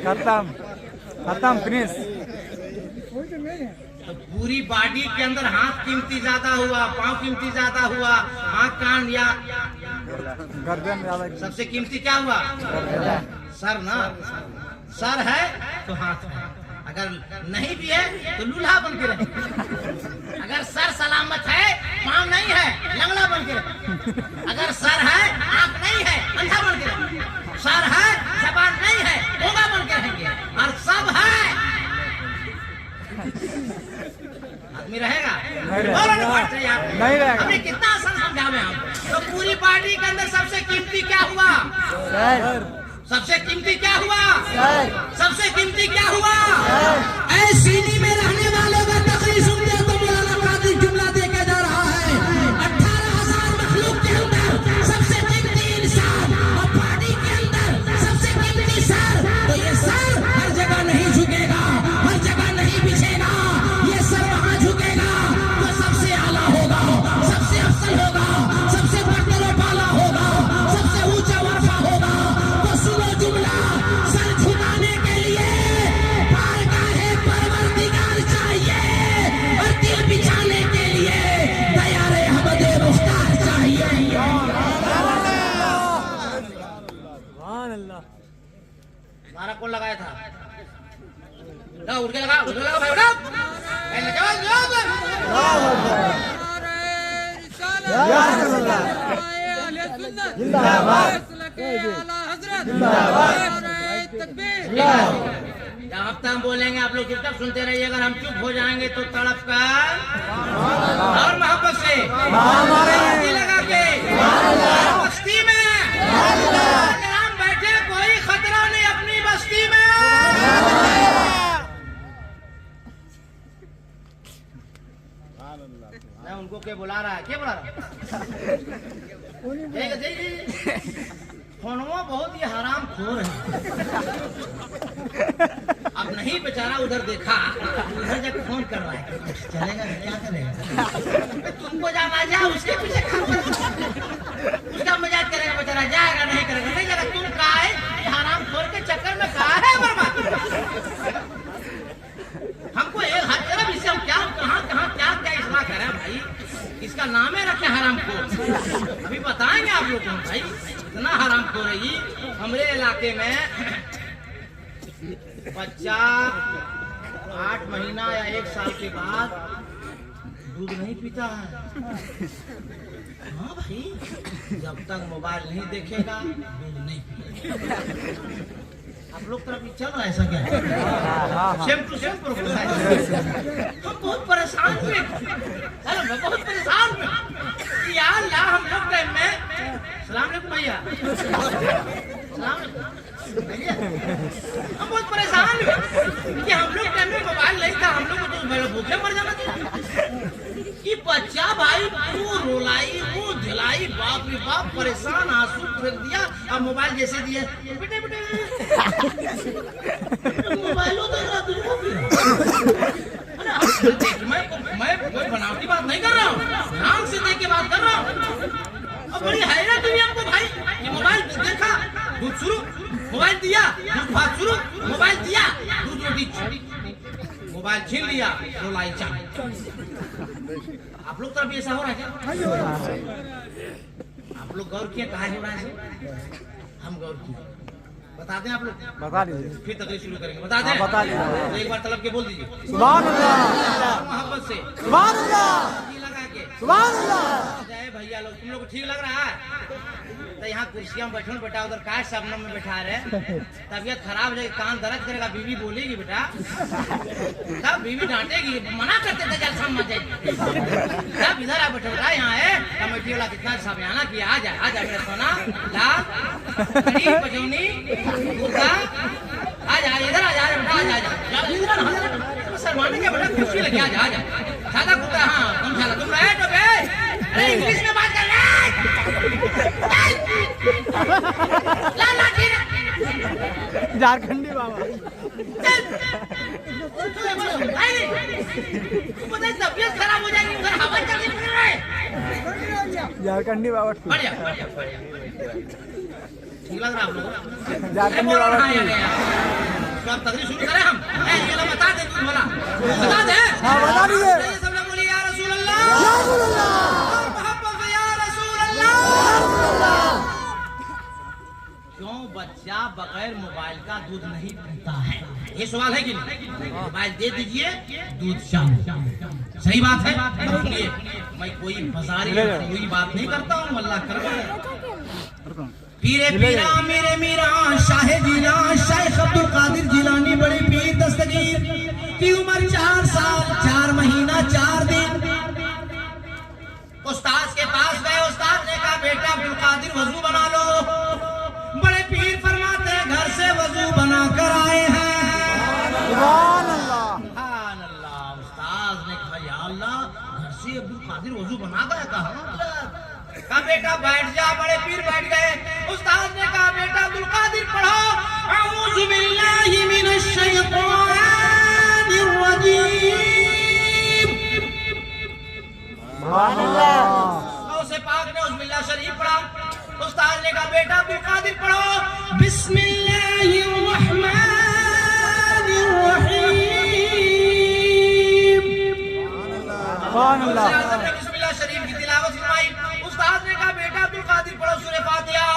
खत्म खत्म फिनिश। तो पूरी बॉडी के अंदर हाथ कीमती ज्यादा हुआ, पाँव कीमती ज्यादा हुआ, आँख कान या गर्दन ज्यादा। सबसे कीमती क्या हुआ? सर ना, सर है तो हाथ है, अगर नहीं भी है तो लूल्हा बन के रहे। अगर सर सलामत है, पाँव नहीं है, लंगड़ा बन के रहे। अगर सर है, आँख नहीं है, अंधा बन के रहे। सर है, जबान नहीं है, गूंगा बन के रहेंगे। और सब है, आदमी रहेगा? नहीं रहेगा। हमने कितना आसान समझावे हम। तो पूरी बॉडी के अंदर सबसे कीमती क्या हुआ? सबसे कीमती क्या हुआ? सबसे कीमती क्या हुआ? सीनी में रहने वाले का तकरीर सुनते तो मौलाना कादिर जुमला दे के जा रहा है। 18,000 मखलूक के अंदर सबसे कीमती इंसान और बॉडी के अंदर सबसे कीमती सर। तो ये सर हर जगह नहीं झुकेगा, हर जगह नहीं बिछेगा। ये सर वहाँ झुकेगा तो सबसे आला होगा, सबसे अफसल होगा, सबसे बरतर वाला होगा, सबसे ऊंचा वर्फा होगा। तो सुनो जुमला, सर झुकाने के लिए बारगाहे परवरदिगार चाहिए और दिल बिछाने के लिए तैयार अहमद मुख्तार चाहिए। नारा कौन लगाया था? उठ के लगा, उठ के लगा भाई, उठो। जब हफ्ता हम बोलेंगे आप लोग चुपचाप सुनते रहिए। अगर हम चुप हो जाएंगे तो तड़प कर और मोहब्बत से लगा के बस्ती में अगर हम बैठे, कोई खतरा नहीं अपनी बस्ती में। मैं उनको क्या बुला रहा है? क्या बुला रहा है? फोनवा बहुत ही हराम खोर है। अब नहीं बेचारा उधर देखा, उधर जब फोन कर रहा है, चलेगा क्या करेगा? तुमको जा मजा, उसके पीछे उसका मजाक करेगा बेचारा, जाएगा नहीं करेगा, नहीं जाएगा। तुम कहा है हराम खोर के चक्कर में कहा है बर्बाद। हमको एक हाथ तरफ इससे हम क्या कहाँ कहाँ क्या क्या इसला करें भाई? इसका नाम है रखे हराम खोर। अभी बताएंगे आप लोगों को भाई, इतना हराम खोर है ये। हमारे इलाके में बच्चा 8 महीना या 1 साल के बाद दूध नहीं पीता है। हाँ भाई, जब तक मोबाइल नहीं देखेगा दूध नहीं पिएगा। आप लोग तरफ चल रहा है ऐसा क्या? सेम टू सेम प्रॉब्लम है। हम बहुत परेशान हुए, मैं बहुत परेशान हूँ यार। हम लोग टाइम में सलाम अलैकुम भैया, सलाम अलैकुम भैया। हम बहुत परेशान हुए कि हम लोग टाइम में मोबाइल नहीं था, हम लोग को तो भूखे मर जाना था। कि बच्चा भाई वो रोलाई, वो जलाई, बाप रे बाप, परेशान, आंसू फेंक दिया। अब मोबाइल जैसे दिए, बेटे बेटे मोबाइल दे रहा तुझको। मैं कोई बनावटी बात नहीं कर रहा हूँ, ध्यान से देख के बात कर रहा हूँ। अब बड़ी हैरान हुई हमको भाई, ये मोबाइल देखा, दूध शुरू, मोबाइल दिया, दूध भात शुरू, मोबाइल दिया, दूध रोटी छोड़ी, मोबाइल छीन लिया, रोलाई चाय। आप लोग तरफ ऐसा हो रहा है क्या? आप लोग गौर किए कहा हो रहा है? हम गौर किए, बता दें आप लोग? बता दीजिए, फिर तकरीर शुरू करेंगे। बता दें? बता दीजिए। तो एक बार तलब के बोल दीजिए, सुभान अल्लाह, मोहब्बत से सुभान अल्लाह, जी लगा के सुभान अल्लाह। जय भैया लोग, तुम लोग को ठीक लग रहा है? तो यहाँ कुर्सियां बैठो ना बेटा, उधर काश शबनम में बैठा रहे, तबीयत खराब हो जाएगी, कान दर्द करेगा, बीवी बोलेगी बेटा, तब बीवी डांटेगी, मना करते थे जलसा मत जाइए, तब इधर आ बैठो बेटा, यहाँ है कमेटी वाला कितना साबियाना किया, आ जा मेरा सोना लाल कड़ी पजौनी मुर्गा, आ जा इधर, आ जा बेटा, आ जा शर्माने के बेटा, खुशी लगी, आ जा सादा कुत्ता। हाँ तुम साला, तुम रहे तो बे, अरे इंग्लिश में बात कर रहे झारखंडी बाबा, तबियत खराब हो जाएगी, उधर हवा चलती फिर रहे। झारखंडी बाबा, बढ़िया ठीक लग रहा आप लोग? झारखंडी बाबा। अब तकरीर शुरू करें हम? ये लोग बता दे, तू बोला बता दे। हाँ बता दीजिए। सब लोग बोलिए या रसूल अल्लाह, या रसूल अल्लाह, मोहब्बत से या रसूल अल्लाह। क्यों बच्चा बगैर मोबाइल का दूध नहीं पीता है? ये सवाल है कि नहीं? मोबाइल दे दीजिए, दूध शाम। सही बात है। इसलिए मैं कोई बाजारी कोई बात नहीं करता हूँ, अल्लाह करवा। पीरे पीरा मेरे मीरा शाह जिला शेख अब्दुल कादिर जिलानी बड़े पीर दस्तगीर की उम्र 4 साल 4 महीना 4 दिन। उस्ताद के पास गए, उस्ताद ने कहा बेटा अब्दुल कादिर वजू बना लो। बड़े पीर फरमाते घर से वजू बना कर आए हैं। सुभान अल्लाह, सुभान अल्लाह। उस्ताद ने कहा या अल्लाह, घर से अब्दुल कादिर वजू बना गया, कहा बेटा बैठ जा। बड़े पीर बैठ गए। उस्ताद ने कहा बेटा अब्दुल कादिर पढ़ो, अऊज़ु बिल्लाहि मिनश शैतानिर रजीम। सुभान अल्लाह। गौसे पाक ने उस बिल्लाह शरीफ पढ़ा। उस्ताद ने कहा बेटा अब्दुल कादिर पढ़ो, बिस्मिल्लाहिर रहमानिर रहीम। सुभान अल्लाह। बिस्मिल्लाह शरीफ की तिलावत फरमाई। उस्ताद ने कहा बेटा अब्दुल कादिर पढ़ो सूरह फातिहा।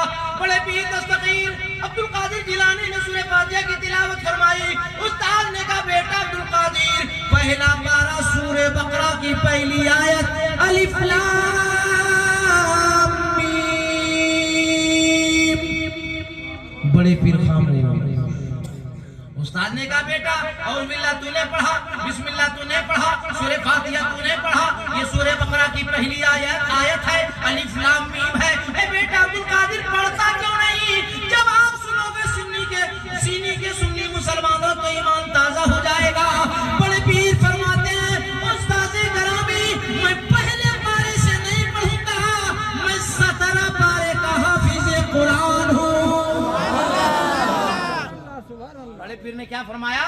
बड़े पीर दस्तगीर अब्दुल कादिर जिलानी ने सूरह फातिहा की तिलावत फरमाई। उस्ताद ने कहा बेटा अब्दुल कादिर पहला पारा सूरह बकरा की पहली आयत अलिफ लाम मीम। बड़े पीर खामोश। उस्ताद ने कहा बेटा औज़ बिल्लाह तूने पढ़ा, बिस्मिल्लाह तूने पढ़ा, सूरह फातिहा तूने पढ़ा, ये सूरह बकरा की पहली आयत है, अलिफ लाम मीम है। ए बेटा अब्दुल कादिर पढ़ता क्यों नहीं? जब आप सुनोगे सीनी के सुन्नी मुसलमानों को ईमान ताजा हो जाएगा। बड़े पीर फरमाते हैं उस्ताद ग्रामी, मैं पहले पारे से नहीं पढ़ूंगा, मैं 17 पारे का हाफिज कुरान हूँ। बड़े पीर ने क्या फरमाया?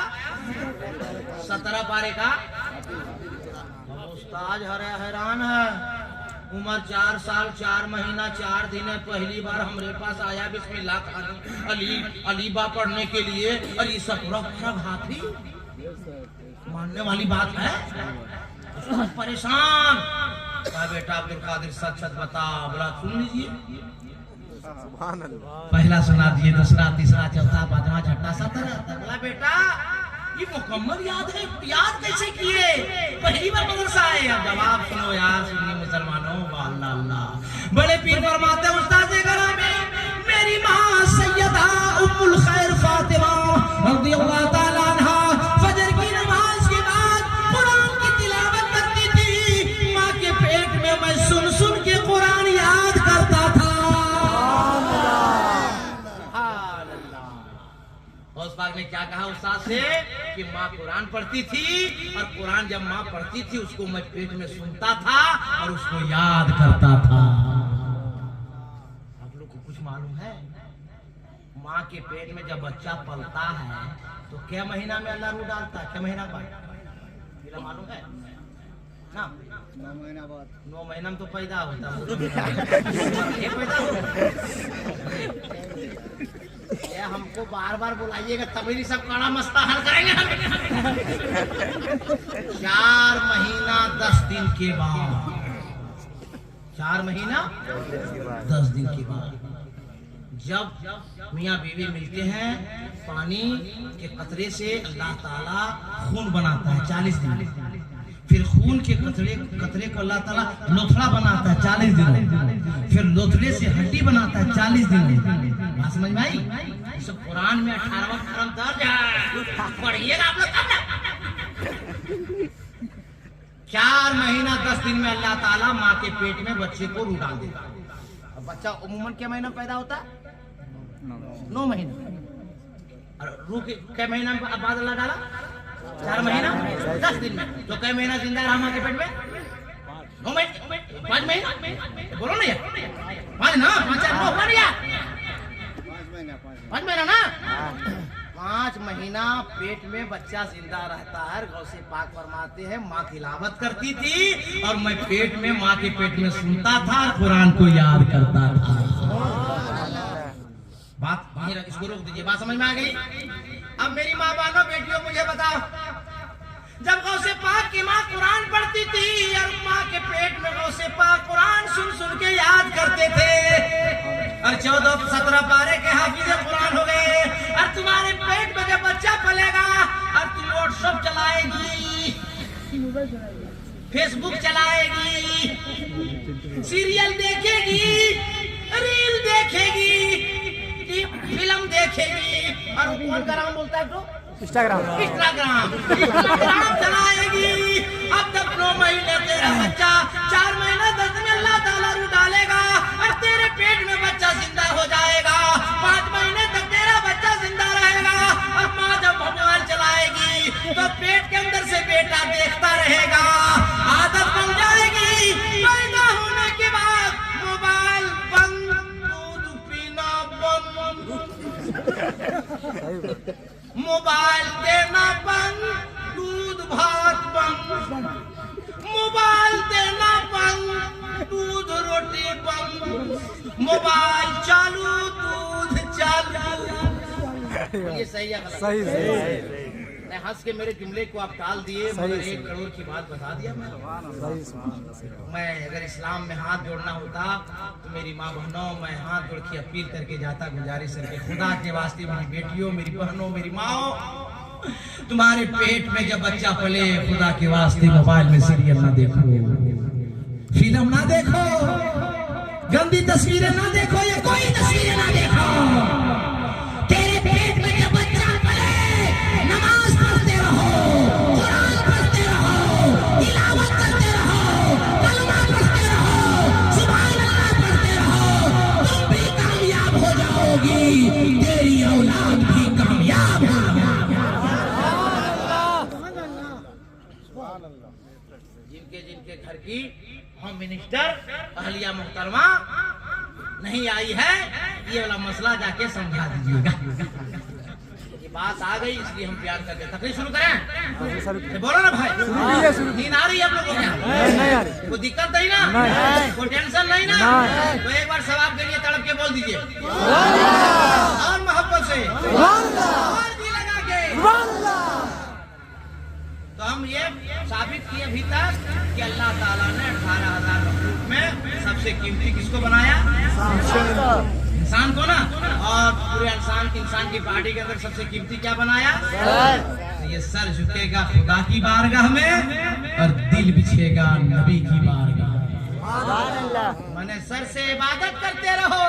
17 पारे का। उस्ताद हैरान है, उम्र 4 साल 4 महीना 4 दिन है, पहली बार हमारे पास आया बिस्मिल्लाह अलीबा पढ़ने के लिए। अली सफरब हाथी मानने वाली बात है। परेशान कहा बेटा अब्दुल कादिर सच सच बता। बोला सुन लीजिए, पहला सुना दिए, दूसरा तीसरा चौथा पांचवा छठा 17 तक। बोला बेटा ये मुकम्मल याद है, याद कैसे किए? पहली बार मदरसा आए। अब जवाब सुनो यार सुन्नी मुसलमानों, अल्लाह अल्लाह। बड़े पीर फरमाते हैं उस्ताद ग्रामी, मेरी माँ सैयदा उम्मुल खैर फातिमा रज़ियल्लाहु ताला अन्हा फजर की नमाज के बाद कुरान की तिलावत करती थी। माँ के पेट में मैं सुन सुन के कुरान याद करता था। उस पाक ने क्या कहा उस्ताद से कि माँ कुरान पढ़ती थी, और कुरान जब माँ पढ़ती थी उसको मैं पेट में सुनता था और उसको याद करता था। कुछ मालूम है? माँ के पेट में जब बच्चा पलता है तो क्या महीना में अल्लाह रूह डालता है? क्या महीना बाद? ये मालूम है ना? 9 महीना बाद। 9 महीना में तो पैदा होता है। ये पैदा होता ये हमको बार बार बुलाइएगा तभी नहीं सब काड़ा मस्ता हल करेंगे हम। 4 महीना 10 दिन के बाद, 4 महीना 10 दिन के बाद जब मियाँ बीवी मिलते हैं, पानी के कतरे से अल्लाह ताला खून बनाता है 40 दिन। फिर खून के कतरे को अल्लाह ताला लोथड़ा बनाता है 40 दिन। फिर लोथड़े से हड्डी बनाता है 40 दिन। बात समझ में आई? सब कुरान में 18वां खरम दर्ज है, पढ़िएगा आप लोग तब ना। 4 महीना 10 दिन में अल्लाह ताला माँ के पेट में बच्चे को रूह डाल देता। अब बच्चा उम्मन क्या महीना पैदा होता है? 9 महीना। और रूह के क्या महीना बाद अल्लाह डाला? 4 महीना 10 दिन में। तो क्या महीना जिंदा रहा माँ के पेट में? 9 महीना, 5 महीना। बोलो ना यार, 5 ना, 5 बन गया। 5 महीना ना, 5 महीना पेट में बच्चा जिंदा रहता है। गौसे पाक फरमाते हैं माँ खिलावत करती थी और मैं पेट में माँ के पेट में सुनता था, कुरान को याद करता था। बात इसको रोक दीजिए, बात समझ में आ गई? अब मेरी माँ बहनों बेटियों मुझे बताओ, जब गौसे पाक की माँ कुरान पढ़ती थी और माँ के पेट में गौसे पाक कुरान सुन सुन के याद करते थे और 14-17 पारे के हाफिज़े कुरान हो गए और तुम्हारे पेट में जब बच्चा पलेगा और तुम व्हाट्सएप चलाएगी, फेसबुक चलाएगी, सीरियल देखेगी, रील देखेगी, फिल्म देखेगी और कौन का नाम बोलता है तो इंस्टाग्राम चलाएगी। अब तक 9 महीने तेरा बच्चा, 4 महीना 10 दिन अल्लाह ताला रूह डालेगा और तेरे पेट में बच्चा जिंदा हो जाएगा। 5 महीने तक तेरा बच्चा जिंदा रहेगा और माँ जब मोबाइल चलाएगी तो पेट के अंदर से बेटा देखता रहेगा, आदत बन जाएगी। पैदा होने के बाद मोबाइल बंद, दूध पीना बंद, मोबाइल देना बंद, दूध भात बंद, मोबाइल देना बंद, दूध रोटी बंद, मोबाइल चालू, दूध चालू। ये सही है? सही सही। मैं हंस के मेरे जुमले को आप टाल दिए, मगर 1 करोड़ की बात बता दिया मैं अगर इस्लाम में हाथ जोड़ना होता तो मेरी माँ बहनों, मैं हाथ जोड़ के अपील करके जाता, गुजारिश करके, खुदा के वास्ते मेरी बेटियों, मेरी बहनों, मेरी माओ, तुम्हारे पेट में जब बच्चा पले, खुदा के वास्ते मोबाइल में सीरियल ना देखो, फिल्म ना देखो, गंदी तस्वीरें ना देखो, ये कोई तस्वीरें ना देखो। तेरे पेट में जब बच्चा पले, नमाज पढ़ते रहो, कुरान पढ़ते रहो, तिलावत करते रहो, कलमा पढ़ते रहो, सुभान अल्लाह पढ़ते रहो, तुम भी कामयाब हो जाओगी, तेरी औलाद भी कामयाब हो जाएगी। जिनके जिनके घर की होम मिनिस्टर अहलिया मुहतरमा नहीं आई है, ये वाला मसला जाके समझा दीजिएगा। ये बात आ गई इसलिए हम प्यार करके तकलीफ शुरू करें। बोलो ना भाई, नींद आ रही है आप लोगों को? नहीं आ रही। कोई दिक्कत नहीं ना? कोई टेंशन नहीं ना? तो एक बार सवाब के लिए तड़प के बोल दीजिए और मोहब्बत से और दिल लगा के। तो हम ये साबित किए अभी तक कि अल्लाह ताला ने 18,000 मखलूक में सबसे कीमती किसको बनाया? इंसान को ना। और पूरे इंसान की बॉडी के अंदर सबसे कीमती क्या बनाया? तो ये सर झुकेगा खुदा की बारगाह में और दिल बिछेगा नबी की बारगाह में। माने सर से इबादत करते रहो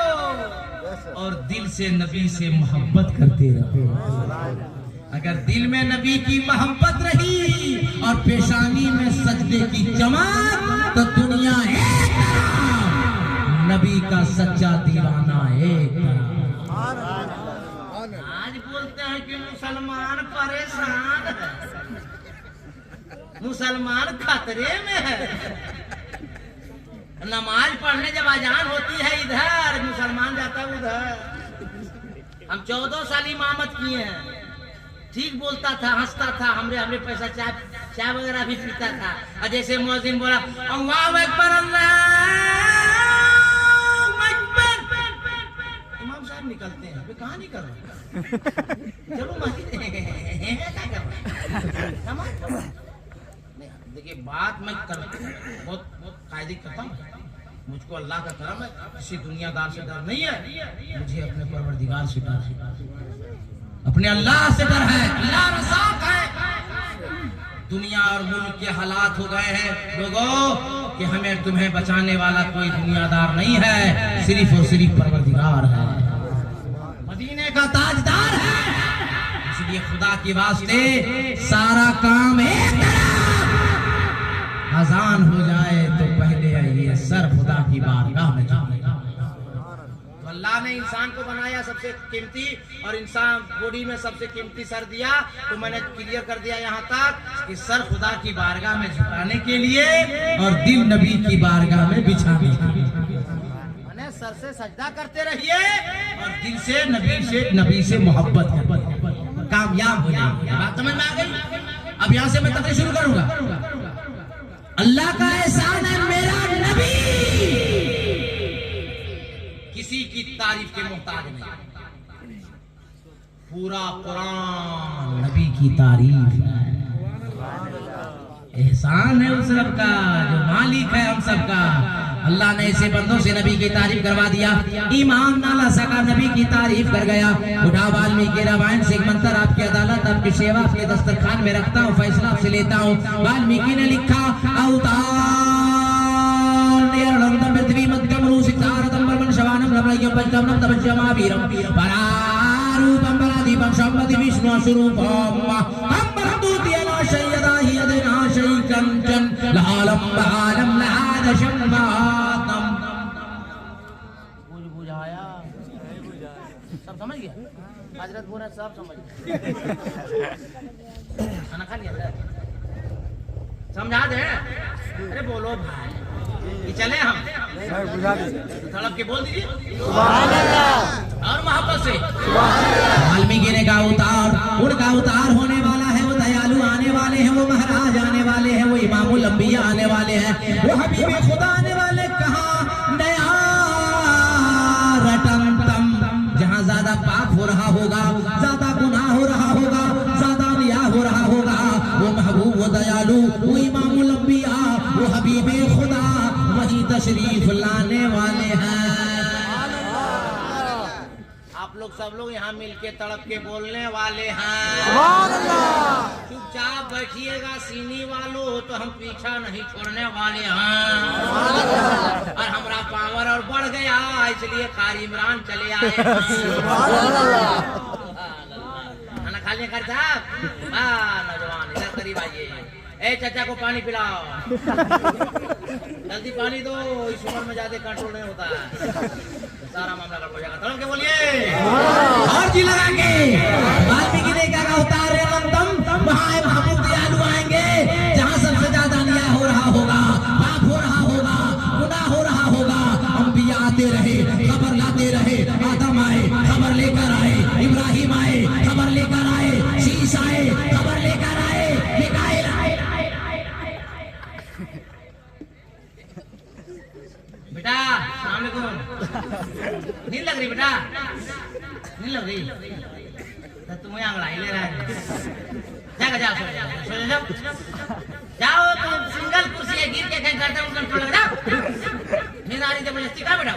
और दिल से नबी से मोहब्बत करते रहो। अगर दिल में नबी की मोहब्बत रही और पेशानी में सजदे की चमक, तो दुनिया एक तरफ, नबी का सच्चा दीवाना एक तरफ। आज बोलते हैं कि मुसलमान परेशान है, मुसलमान खतरे में है। नमाज पढ़ने जब अजान होती है इधर, मुसलमान जाता है उधर। हम 14 साल इमामत किए हैं, ठीक बोलता था, हंसता था, हमरे पैसा चाय वगैरह भी पीता था। और जैसे मुअज्जिन बोला अल्लाहु अकबर अल्लाहु अकबर, इमाम साहब निकलते हैं, अबे कहाँ निकल रहे, चलो मस्जिद क्या कर रहे। देखिए बात मैं बहुत कायदे करता हूँ, मुझको अल्लाह का करम है, किसी दुनियादार से डर नहीं है, मुझे अपने परवरदिगार से डर है, अपने अल्लाह से डर है। अल्लाह रज़ाक है। दुनिया और मुल्क के हालात हो गए हैं लोगों कि हमें तुम्हें बचाने वाला कोई दुनियादार नहीं है, सिर्फ और सिर्फ परवरदिगार है, मदीने का ताजदार है। इसलिए खुदा के वास्ते सारा काम एक तरफ, अजान हो जाए तो पहले ये सर खुदा की बारगाह में जाएगा। तो अल्लाह ने इंसान को बनाया सबसे कीमती, और इंसान बॉडी में सबसे कीमती सर दिया। तो मैंने क्लियर कर दिया यहाँ तक कि सर खुदा की बारगाह में झुकाने के लिए और दिल नबी की बारगाह में बिछाने के लिए। मैंने सर से सजदा करते रहिए और दिल से नबी से मोहब्बत करते, कामयाब हो जाएंगे। बात समझ में आ गई? अब यहाँ से मैं तकरीर शुरू करूंगा। अल्लाह का एहसान है मेरा नबी किसी की तारीफ के मोहताज नहीं, पूरा कुरान नबी की तारीफ है। एहसान है उस रब का जो मालिक है हम सब का। अल्लाह ने ऐसे बंदों से नबी की तारीफ करवा दिया। इमाम नाला सका नबी की तारीफ कर गया। उठा वाल्मीकि रामायण से एक मंत्र आपकी अदालत आपकी सेवा आपके दस्तरखान में रखता हूँ, फैसला आपसे लेता हूँ। वाल्मीकि ने लिखा सब समझ गया? हजरत बोला सब समझ गया। खाना खा लिया? समझा दे? अरे बोलो भाई, ये चले हम तड़प के बोल दीजिए और मोहब्बत से। वाल्मीकि ने कहा उतार, उनका उतार होने वाला है, वो दयालु आने वाले हैं, वो महाराज आने वाले हैं, वो इमामुल अंबिया आने वाले हैं, वो हबीब खुदा आने वाले। कहाँ नया रटम तम, जहाँ ज्यादा पाप हो रहा होगा, ज्यादा गुनाह हो रहा होगा, ज्यादा रिया हो रहा होगा, वो महबूब वो दयालु वो इमामुल अंबिया वो हबीब खुदा वही तशरीफ लाने वाले हैं। आप लोग सब लोग यहाँ मिलके तड़प के बोलने वाले हैं। चुपचाप बैठिएगा सीनी वालों, तो हम पीछा नहीं छोड़ने वाले हैं। और हमारा पावर और बढ़ गया, इसलिए कारी इमरान चले आए। खाना खा लिया कर साहब? नौजवान इधर करीब आइए। ए चाचा को पानी पिलाओ, जल्दी पानी दो, इस उम्र में ज्यादा कंट्रोल नहीं होता है, सारा मामला गड़बड़ हो जाएगा। तड़प के बोलिए और जी लगा के। वाल्मीकि ने क्या उतारे लंदम, वहाँ महबूब दयालु आएंगे, जहाँ सबसे ज्यादा अन्याय हो रहा होगा, पाप हो रहा होगा, गुनाह हो रहा होगा। अंबिया आते रहे, खबर लाते रहे, आदम आए खबर लेकर आए, इब्राहिम आए खबर लेकर आए, शीश आए खबर लेकर आए, मिकाईल आए। बेटा सामने को नींद लग रही, बेटा नींद लग रही, तो तुम्हें अंगड़ाई ले रहा है। जाओ जाओ सो जाओ, जाओ तुम सिंगल कुर्सी है, गिर के कहीं करते हो कंट्रोल लग जाओ। नींद आ रही जबरदस्ती कहाँ बैठा?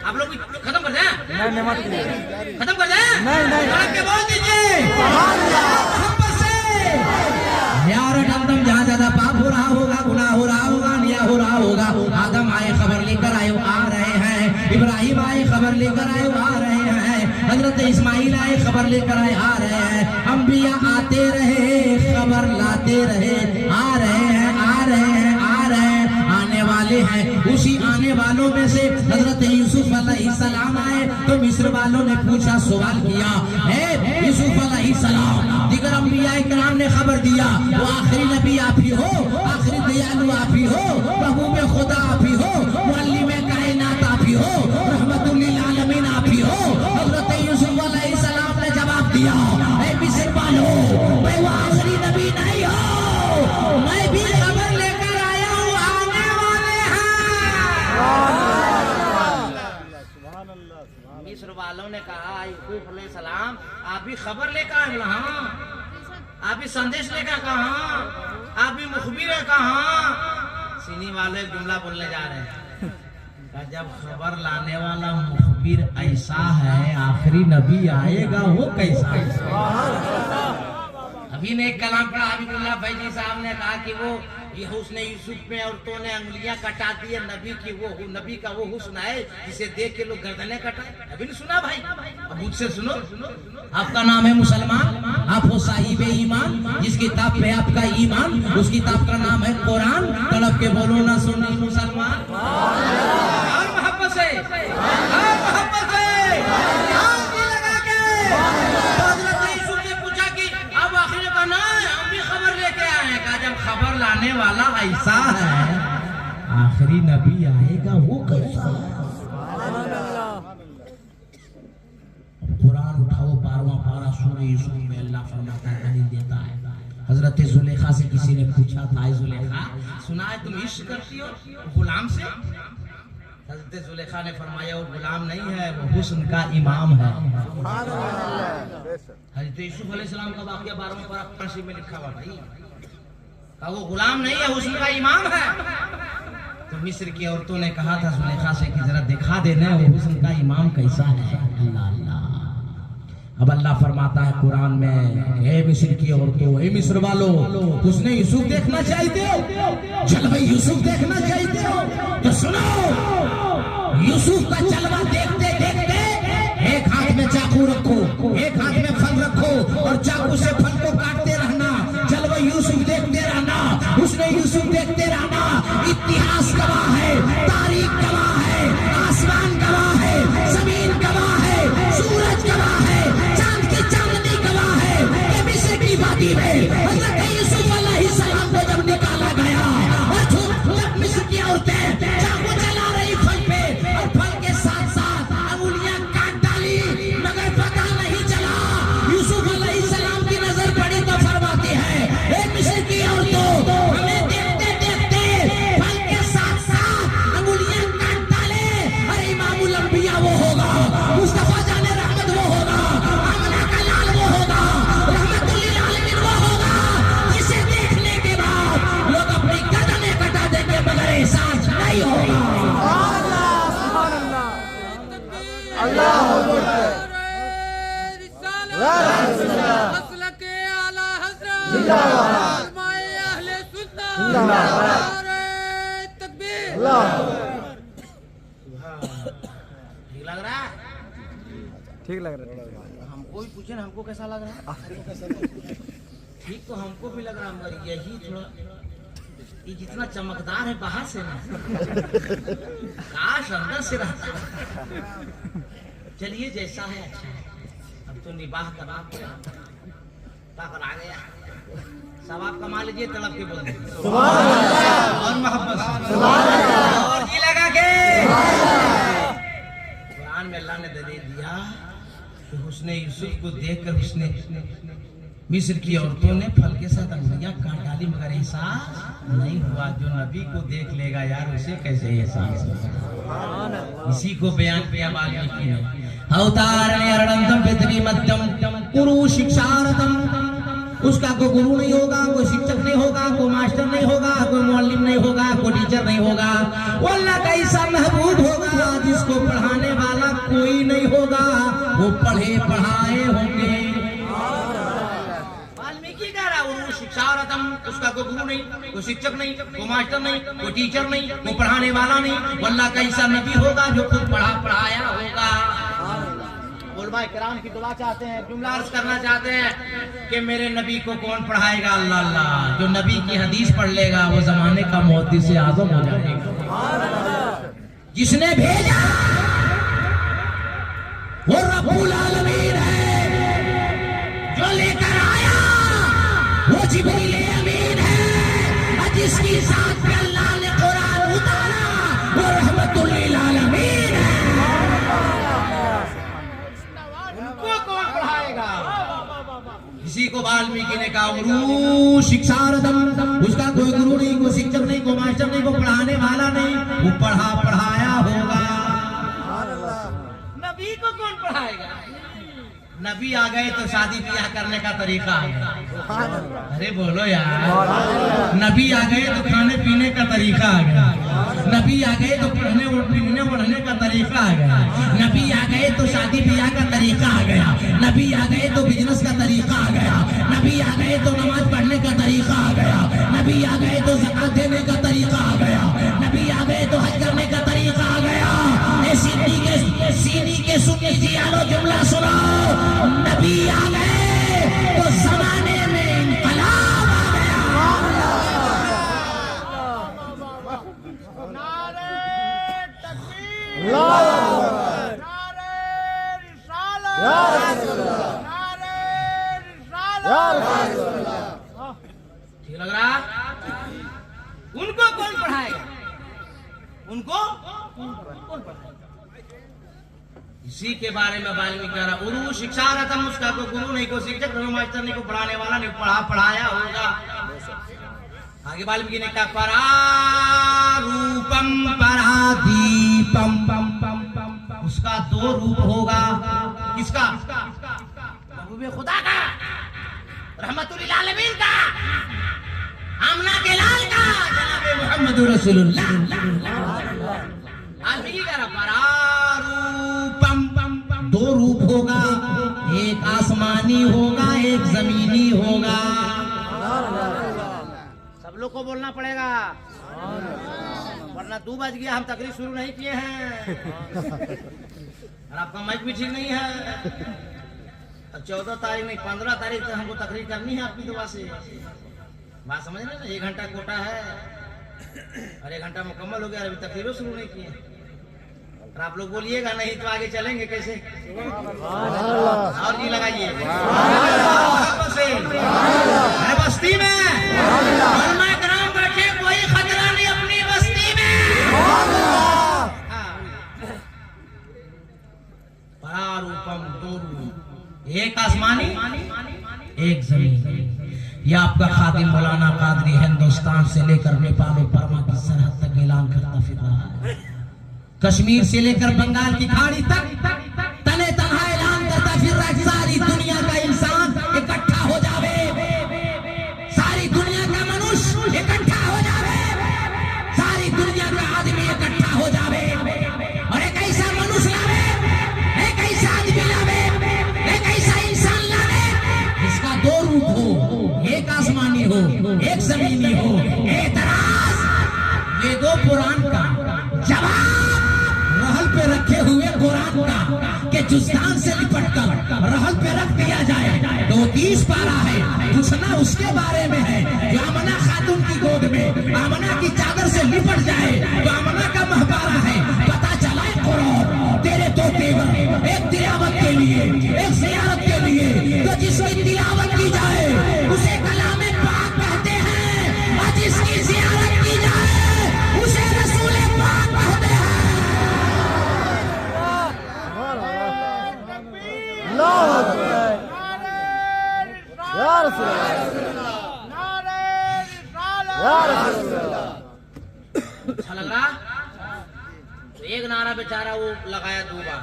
आप लोग भी खत्म कर दें, खत्म कर दें, नहीं के बोल दीजिए यार। एकदम जहाँ ज्यादा पाप हो रहा होगा, गुनाह हो रहा होगा, निया हो रहा होगा, आदम आए खबर लेकर आए आ रहे हैं, इब्राहिम आए खबर लेकर आए आ रहे हैं, हजरत इस्माइल आए खबर लेकर आए आ रहे हैं, अंबिया आते रहे खबर लाते रहे, आ रहे हैं आ रहे हैं आ रहे हैं, आने वाले हैं। उसी आने वालों में से हजरत यूसुफ अलैहिस्सलाम आए, तो मिस्र वालों ने पूछा, सवाल किया, है यूसुफ अलैहिस्सलाम, दिगर अंबिया इकराम ने खबर दिया, वो आखिरी नबी आप ही हो, आखिरी दयालु आप ही हो, महबूब खुदा आप ही हो, उन्होंने कहा यूसुफ अलैहिस्सलाम आप भी खबर लेकर आए? बोला हाँ। आप भी संदेश लेकर? कहा। आप भी मुखबिर है? कहा। सीनी वाले जुमला बोलने जा रहे हैं, जब खबर लाने वाला मुखबिर ऐसा है, आखिरी नबी आएगा वो कैसा? अभी ने एक कलाम पढ़ा, हबीबुल्लाह फैजी साहब ने कहा कि वो ये हुस्न यूसुफ में औरतों ने अंगुलियां कटा दी है। नबी की वो नबी का वो हुस्न है जिसे देख के लोग गर्दनें कटाए। अभी नहीं सुना भाई? अब मुझसे सुनो। आपका नाम है मुसलमान, आप हो साहिब ईमान, जिस किताब पे आपका ईमान, उस किताब का नाम है कुरान। तड़प के बोलो ना सुन्नी मुसलमान। और मोहब्बत से, और मोहब्बत से लगा के हज़रत यूसुफ ने पूछा कि अब आखिर का ना हम भी खबर लेके आए हैं। कहा जब खबर लाने वाला ऐसा है, आखिरी नबी आएगा वो कैसा? कुरान उठाओ, 12वां पारा सूरह यूसुफ में अल्लाह फरमाता है, दलील देता है। हजरत जुलेखा से किसी ने पूछा था, जुलेखा सुना है तुम इश्क करती हो गुलाम से? हजरत जुलेखा ने फरमाया वो गुलाम नहीं है, वो हुस्न का इमाम है। हजरत यूसुफ अलैहिस्सलाम का वाकया 12वां पारा फारसी में लिखा हुआ भाई। कहा वो गुलाम नहीं है, हुस्न का इमाम है। तो मिस्र की औरतों ने कहा था जुलेखा से कि जरा दिखा देना वो हुस्न का इमाम कैसा है। अल्लाह अल्लाह। अब अल्लाह फरमाता है कुरान में, हे मिस्र की औरतों, हे मिस्र वालों, उसने यूसुफ देखना चाहते हो? जलवा यूसुफ देखना चाहते हो तो सुनो, यूसुफ का जलवा देखते देखते एक हाथ में चाकू रखो, एक हाथ में फल रखो और चाकू से फल को काटते रहना। जलवा यूसुफ देखते रहना, उसने यूसुफ देखते रहना। इतिहास गवाह है, तारीख गवाह है, आसमान गवाह है, जमीन गवाह है, सूरज गवाह है, चांद की चांदनी गवाह है। ये मिस्र की वादी में हज़रत यूसुफ अलैहिस्सलाम को जब निकाला गया और जब मिस्र की औरतें चाकू चला रही फल पे और फल के साथ साथ अंगुलियां काट डाली, मगर पता नहीं चला। यूसुफ अलैहिस्सलाम की नजर पड़ी तो फरमाती है, ए मिस्र की औरतों, हमें देखते देखते फल के साथ साथ अंगुलियां काट डाले। अरे इमामुल अंबिया वो होगा, मुस्तफा जाने रहमत वो होगा, आमना का लाल वो होगा, रहमतुल लिल आलमीन वो होगा, जिसे देखने के बाद लोग अपनी गर्दनें कटा देंगे मगर एहसास नहीं होगा। मसलके आला हज़रत उलमाए अहले सुन्नत नारे तकबीर। ठीक लग रहा है? ठीक लग रहा है। हमको भी पूछे ना, हमको कैसा लग रहा है? ठीक तो हमको भी लग रहा है, मगर यही थोड़ा ये जितना चमकदार है बाहर से ना, काश अंदर से रहता। चलिए जैसा है अच्छा है। अब तो निबाह कबाब ताकत आ गया, सवाब कमा लीजिए, तड़प के बोल दीजिए और मोहब्बत और जी लगा के। कुरान में अल्लाह ने दलील दिया कि हुस्ने यूसुफ को देखकर उसने मिस्र की औरतों ने फल के साथ अंगुलियां काट डाली, मगर एहसास नहीं हुआ। जो नबी को देख लेगा यार, उसे कैसे एहसास होगा? इसी को बयान किया वाल्मीकि ने, अवतारणे अरणंतम पितरी मध्यम गुरु शिक्षारतम। उसका कोई गुरु नहीं होगा, कोई शिक्षक नहीं होगा, कोई मास्टर नहीं होगा, कोई मौलिम नहीं होगा, कोई टीचर नहीं होगा। वो अल्लाह का ऐसा महबूब होगा जिसको पढ़ाने वाला कोई नहीं होगा, वो पढ़े पढ़ाए होंगे। वाल्मीकि कह रहा गुरु शिक्षारतम, उसका कोई गुरु नहीं, कोई शिक्षक नहीं, कोई मास्टर नहीं, कोई टीचर नहीं, कोई पढ़ाने वाला नहीं। वो अल्लाह का ऐसा नबी होगा जो खुद पढ़ा पढ़ाया होगा। उलमा किराम की दुआ चाहते हैं, जुमला अर्ज करना चाहते हैं कि मेरे नबी को कौन पढ़ाएगा? अल्लाह अल्लाह। जो नबी की हदीस पढ़ लेगा वो जमाने का मुहद्दिस आज़म हो जाएगा। जिसने भेजा वो रब्बुल आलमीन है, जो लेकर आया वो जिब्रील अमीन है, जिसकी साथ पे अल्लाह ने कुरान उतारा वो रहमतुल लिल आलमीन है। कौन पढ़ाएगा? किसी को वाल्मीकि ने कहा गुरु शिक्षारतम, उसका कोई गुरु नहीं, कोई शिक्षक नहीं, कोई मास्टर नहीं, कोई पढ़ाने वाला नहीं, वो पढ़ा पढ़ाया होगा। नबी को कौन पढ़ाएगा? पढ़ाएगा? नबी आ गए तो शादी ब्याह करने का तरीका आ गया। अरे बोलो यार, नबी आ गए तो खाने पीने का तरीका आ गया। नबी आ गए तो पढ़ने बढ़ने का तरीका आ गया। नबी आ गए तो शादी ब्याह का तरीका आ गया। नबी आ गए तो बिजनेस का तरीका आ गया। नबी आ गए तो नमाज पढ़ने का तरीका आ गया। नबी आ गए तो ज़कात देने का तरीका आ गया। नबी आ गए तो हज करने का तरीका आ गया। सीनी के सुनी जी आलो जुमला सुनो, नबी आ गए तो जमाने में इनकलाब आ गया। नारे तकबीर, नारे रिसालत, नारे रिसालत। ठीक लग रहा? उनको कौन पढ़ाएगा? उनको कौन पढ़ाएगा? इसी के बारे में वाल्मीकि कह रहा, गुरु शिक्षा रतम, उसका को गुरु नहीं को शिक्षक नहीं मास्टर नहीं को पढ़ाने वाला नहीं पढ़ाया होगा। आगे वाल्मीकि ने कहा परारूपम परादीपम, उसका दो रूप होगा। किसका? महबूबे खुदा का, रहमतुल आलमीन का, आमना के लाल का, जनाबे मोहम्मद रसूलुल्लाह। वाल्मीकि कह रहा परारूपम, दो रूप होगा, एक आसमानी होगा एक जमीनी होगा। सब लोग को बोलना पड़ेगा वरना 2 बज गया, हम तकरीर शुरू नहीं किए हैं और आपका माइक भी ठीक नहीं है। 14 तारीख नहीं 15 तारीख तक हमको तकरीर करनी है आपकी दुआ से। बात समझ रहे ना? 1 घंटा कोटा है और 1 घंटा मुकम्मल हो गया, अभी तकरीर शुरू नहीं किए। और आप लोग बोलिएगा नहीं तो आगे चलेंगे कैसे? और जी लगाइए बस्ती में उलमा कराम बैठे, कोई खतरा नहीं अपनी बस्ती में। परारूपम, दो रूप, एक आसमानी एक जमीन। यह आपका खादिम मौलाना कादरी हिंदुस्तान से लेकर नेपाल और बर्मा की सरहद तक ऐलान करता फिर रहा है। कश्मीर से लेकर बंगाल की खाड़ी तक तने तनहा ऐलान करता फिर रहा है। सारी दुनिया का इंसान इकट्ठा हो जावे, सारी दुनिया का मनुष्य इकट्ठा हो जावे, सारी दुनिया का आदमी इकट्ठा हो जावे और एक ऐसा मनुष्य लावे, एक ऐसा आदमी लावे, एक ऐसा इंसान लावे जिसका दो रूप हो, एक आसमानी हो एक जमीनी हो। एतराज, ये दो पुराण का जवाब रहल पे रखे हुए कुरान का के जुस्तान से लिपट कर रहल पे रख दिया जाए। 2:30 पारा है, पूछना उसके बारे में है जो आमना खातून की गोद में आमना की चादर से लिपट जाए तो आमना का महबारा है। पता चला कुरान तेरे 2 तेवर, एक तिलावत के लिए एक ज़ियारत के लिए, तो जिसकी तिलावत की जाए उसे कलामे पाक कहते हैं और जिसकी ज़ियारत की जाए उसे रसूले पाक कहते हैं। अच्छा लग रहा? तो एक नारा बेचारा वो लगाया 2 बार।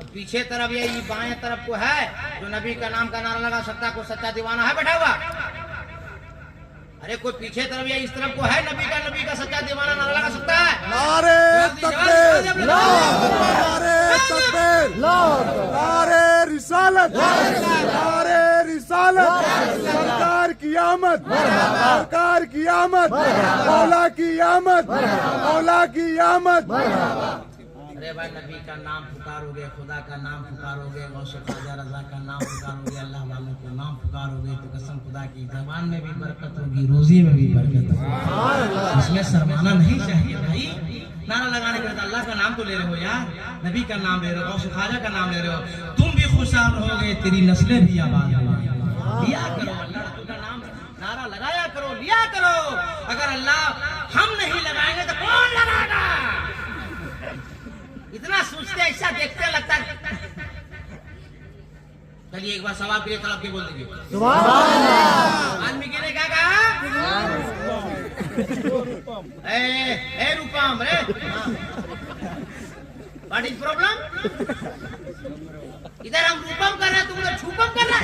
तो पीछे तरफ ये बाएं तरफ को है जो नबी का नाम का नारा लगा सकता, को सच्चा दीवाना है बैठा हुआ? अरे कोई पीछे तरफ या इस तरफ को है नबी का सच्चा दीवाना नारा लगा सकता है? नारे तकबीर, नारे तकबीर, नारे रिसालत, नारे रिसालत, सरकार की आमद, सरकार की आमद, मौला की आमद, मौला की आमद। अरे भाई नबी का नाम पुकारोगे, खुदा का नाम पुकारोगे, गौसे ख्वाजा रजा का नाम पुकारोगे, अल्लाह वालों का नाम पुकारोगे तो कसम खुदा की जबान में भी बरकत होगी, रोजी में भी बरकत होगी। इसमें शर्माना नहीं चाहिए भाई। नारा लगाने के बाद अल्लाह का नाम तो ले रहे हो यार, नबी का नाम ले रहे हो, गौसे ख्वाजा का नाम ले रहे हो, तुम भी खुशहाल रहोगे, तेरी नस्लें भी आबाद होंगी। लिया करो अल्लाह रसूल का नाम, नारा लगाया करो, लिया करो। अगर अल्लाह हम नहीं लगाएंगे तो कौन लगाएगा? इतना सोचते ऐसा देखते लगता है। चलिए एक बार सवाब के लिए तलब के बोल दीजिए वाल्मीकि ने क्या कहा? ए रूपम रे, व्हाट इज प्रॉब्लम? इधर हम रूपम कर रहे हैं, तुम उधर छुपम कर रहे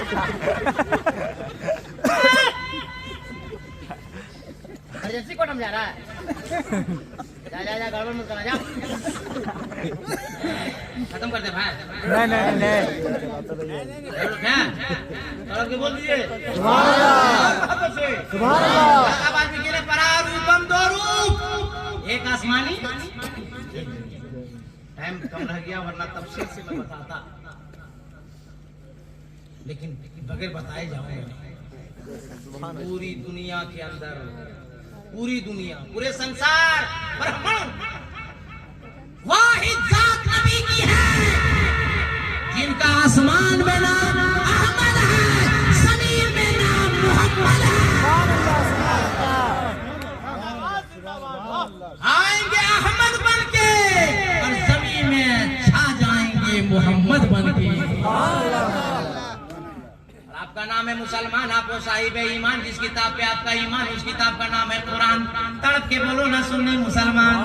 एजेंसी कोर्ट हम जा रहा है। जा जा जा, गड़बड़ मत करा, जा। खत्म कर दे भाई। नहीं और के बोल दीजिए रूपम दो रूप, एक आसमानी। टाइम कम रह गया वरना तफसील से मैं बताता, लेकिन बगैर बताए जाऊंगा। पूरी दुनिया के अंदर, पूरी दुनिया, पूरे संसार ब्रह्मांड वाहिद जात नबी की है, जिनका आसमान में नाम अहमद है, जमीन में नाम मोहम्मद है। आएंगे अहमद बन के और जमीन में छा जाएंगे मोहम्मद बन के। आपका नाम है मुसलमान, आप वो साहिब ईमान, जिस किताब पे आपका ईमान, उस किताब का नाम है कुरान। तड़प के बोलो ना सुन्नी मुसलमान।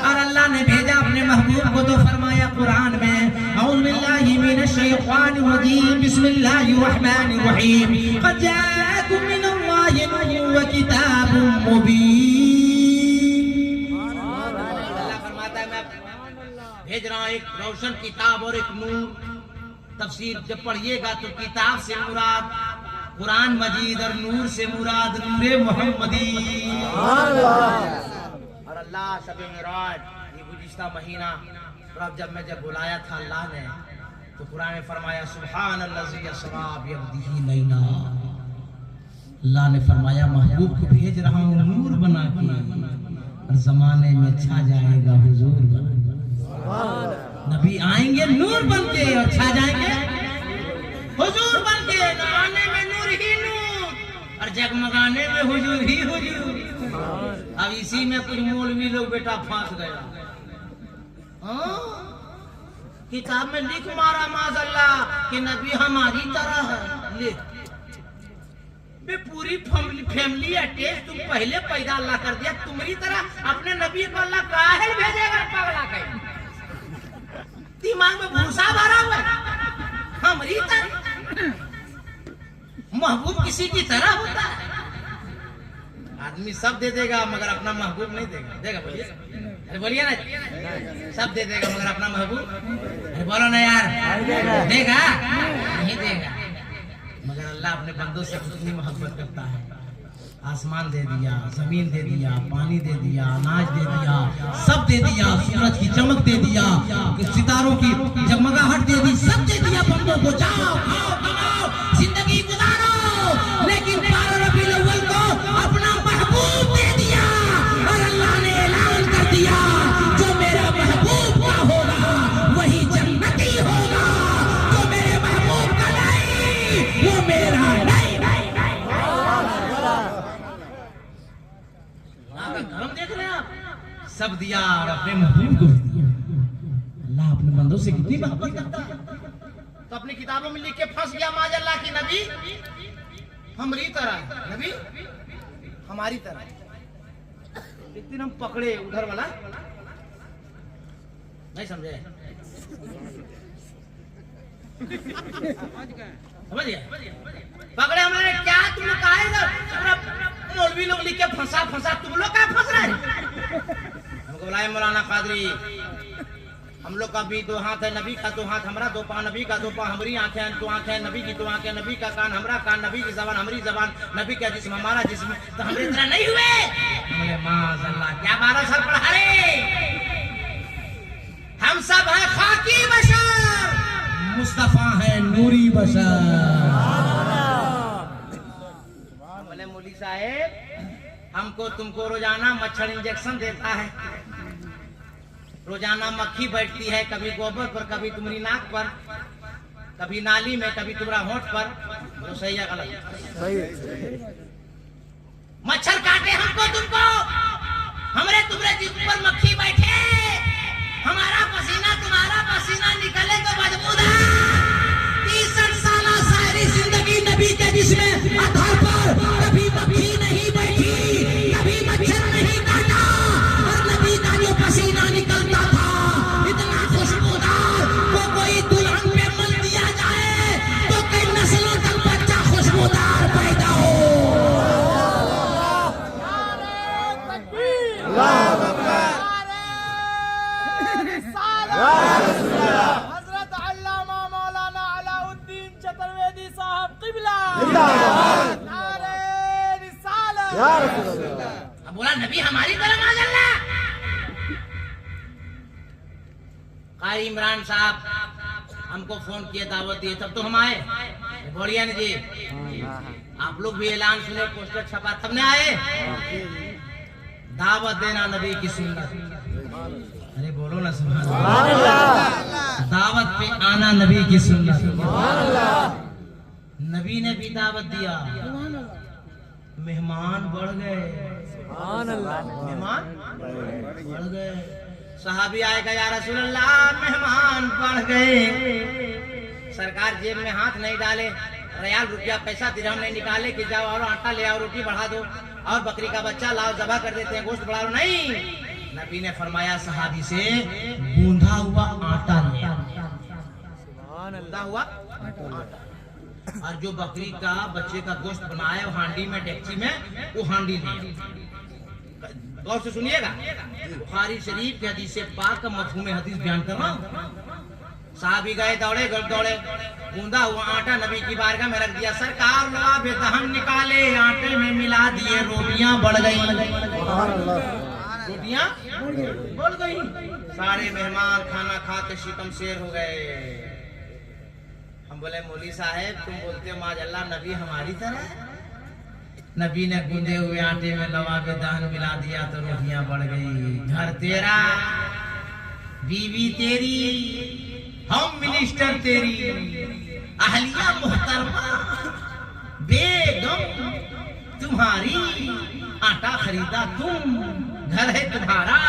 और अल्लाह ने भेजा अपने महबूब को तो फरमाया कुरान में, औज़ु बिल्लाहि मिनश शैतानिर रजीम, बिस्मिल्लाहिर रहमानिर रहीम, क़द जाअकुम मिनल्लाहि नूरुन व किताबुम मुबीन। अल्लाह फरमाता है मैं भेज रहा हूं एक रोशन किताब और एक नूर। तफसीर जब पढ़िएगा तो किताब से मुराद कुरान मजीद और नूर से मुराद नूरे मोहम्मदी। और अल्लाह शब मिराज ये गुज़िश्ता महीना, और जब बुलाया था अल्लाह ने तो कुरान में फरमाया सुब्हानल्लज़ी अस्रा बिअब्दिही लैला। अल्लाह ने फरमाया महबूब को भेज रहा हूँ नूर बना के, और जमाने में छा जाएगा हुजूर बना। नबी आएंगे नूर बन के और छा जाएंगे हुजूर बन के। नवाने में नूर ही नूर और जगमगाने में हुजूर ही हुजूर। अब इसी में कुछ मौलवी लोग बेटा फंस गया। किताब में लिख मारा माज़अल्लाह कि नबी हमारी तरह है। लिख बे, पूरी फैमिली अटैच तुम पहले पैदा अल्लाह कर दिया, तुम्हारी तरह अपने नबी को अल्लाह काहे भेजेगा पगला कहीं? दिमाग में भूसा भरा हुआ है। हमारी तरह महबूब किसी की तरह होता है? आदमी सब दे देगा मगर अपना महबूब नहीं देगा। देगा बोलिए, अरे बोलिए ना, सब दे देगा मगर अपना महबूब, अरे बोलो ना यार, देगा नहीं देगा। मगर अल्लाह अपने बंदों से कितनी मोहब्बत करता है। आसमान दे दिया, जमीन दे दिया, पानी दे दिया, अनाज दे दिया, सब दे दिया, सूरज की चमक दे दिया, सितारों की जगमगाहट दे दी, सब दे दिया बंदों को। जाओ खाओ कमाओ जिंदगी गुजारो, लेकिन 12 रबीउल अव्वल को अपना महबूब दे दिया। और अल्लाह ने ऐलान कर दिया जो मेरा महबूब का होगा वही जन्नती होगा, जो मेरे महबूब का नहीं वो मेरा नहीं। हम देख रहे हैं आप, सब दिया और अपने महबूब को दिया। अल्लाह अपने बंदों से कितनी मोहब्बत करता है। तो अपनी किताबों में लिख के फंस गया माज़अल्लाह की नबी हमारी तरह, नबी हमारी तरह। एक दिन हम पकड़े उधर वाला, नहीं समझे? समझ गया? पकड़े हमने, क्या तुम लोग कहा मौलवी लोग लिख के फंसा फंसा, तुम लोग क्या फंस रहे हैं? हमको बुलाए मौलाना कादरी, हम लोग का भी 2 हाथ है, नबी का 2 हाथ हमारा, 2 पाँव नबी का, 2 पाँव हमारी, आंखें 2 आंखें नबी की, 2 आंखें नबी का, कान हमारा कान, नबी की जबान हमारी जबान, नबी का जिस्म हमारा जिस्म, तो हमारी तरह नहीं हुए। हमने माज़अल्लाह क्या 12 साल पढ़ा रहे। हम सब हैं खाकी बशर, मुस्तफा है नूरी बशर। बोले मौली साहेब हमको तुमको रोजाना मच्छर इंजेक्शन देता है, रोजाना मक्खी बैठती है, कभी गोबर पर, कभी तुम्हारी नाक पर, कभी नाली में, कभी तुम्हारा होंठ पर। तो सही है गलत? मच्छर काटे हमको तुमको, हमरे तुम्हारे जिस्म पर मक्खी बैठे, हमारा पसीना तुम्हारा पसीना निकले तो मजबूत है। 63 साल सारी जिंदगी नबी के जिस्म आधार पर कभी मक्खी नहीं बैठी, कभी मच्छर नहीं काटा, और नबी का जो पसीना निकलता था इतना खुशबूदार वो कोई दुल्हन हजरत अल्लामा मौलाना अलाउद्दीन चतुर्वेदी साहब क़िबला नारे रिसालत। अब बोला नबी हमारी तरह माज़अल्लाह। कारी इमरान साहब हमको फोन किए, दावत दिए, तब तो हम आए। बोलिए ना जी, आप लोग भी ऐलान सुने, पोस्टर छपा, तब ने आए। दावत देना नबी की सुन्नत। अरे बोलो ना सुभान अल्लाह। दावत पे आना नबी की सुन्नत। नबी ने भी दावत दिया, मेहमान बढ़ गए। मेहमान बढ़ गए। सहाबी आएगा, या रसूल अल्लाह मेहमान बढ़ गए। सरकार जेब में हाथ नहीं डाले, रियाल रुपया पैसा दिरहम नहीं निकाले कि जाओ और आटा ले आओ, रोटी बढ़ा दो, और बकरी का बच्चा लाओ, ज़बह कर देते हैं, गोश्त बढ़ा लो। नहीं, नबी ने फरमाया सहाबी से गूंधा हुआ आटा ले आओ। गूंधा हुआ आटा, और जो बकरी का बच्चे का गोश्त बनाया वो हांडी में, डेक्ची में, वो हांडी ले। गौर से सुनिएगा, बुखारी शरीफ के हदीस पाक का मफहूम हदीस बयान कर रहा हूं। साहबी गए, दौड़े दौड़े, गूंदा हुआ आटा नबी की बारगाह में रख दिया। सरकार लगा बेदहन निकाले, आटे में मिला दिए, रोटियां बढ़ गई। रोटियां बढ़ गई। सारे मेहमान खाना खा के शिकम शेर हो गए। हम बोले मौली साहब तुम बोलते हो माज़अल्लाह नबी हमारी तरह। नबी ने गूंदे हुए आटे में लवाबे दहन मिला दिया तो रोटियां बढ़ गई। घर तेरा, बीवी तेरी, होम मिनिस्टर तेरी, अहलिया मोहतरमा, बेगम तुम्हारी, आटा खरीदा तुम, घर है तुम्हारा,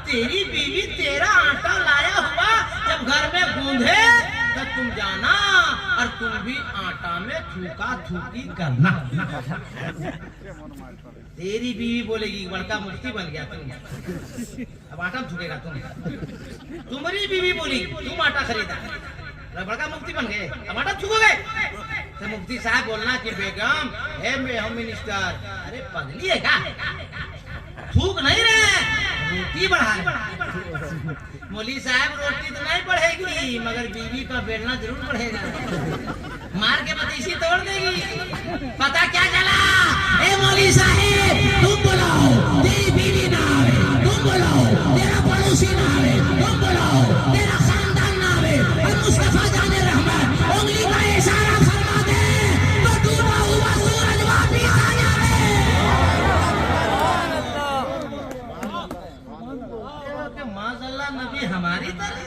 तेरी बीवी तेरा आटा लाया हुआ जब घर में गूंधे तो तुम जाना और तुम भी आटा में थूका थूकी करना। तेरी बीवी बोलेगी बड़का मुफ्ती बन गया तुम, अब आटा थूकेगा तुम। तुम्हारी बीवी बोलेगी तुम आटा खरीदा, बड़का मुफ्ती बन गए, अब आटा थूकोगे। तो मुफ्ती साहब बोलना कि बेगम हे होम मिनिस्टर, अरे पगली है क्या, थूक नहीं रहे, रोटी बढ़ा रहे। मौली साहब रोटी तो नहीं बढ़ेगी मगर बीवी का बेलना जरूर बढ़ेगा, मार के पतीसी तोड़ देगी। पता क्या चला, ए मौली साहब तुम बुलाओ तेरी बीवी ना आवे, तुम बुलाओ तेरा पड़ोसी ना आवे, तुम बुलाओ तेरा खानदान ना आवे, और मुस्तफा जाने रहमत उंगली का इशारा फरमा दे तो डूबा हुआ सूरज वापिस आ जाए। माज़अल्लाह नबी हमारी तरह।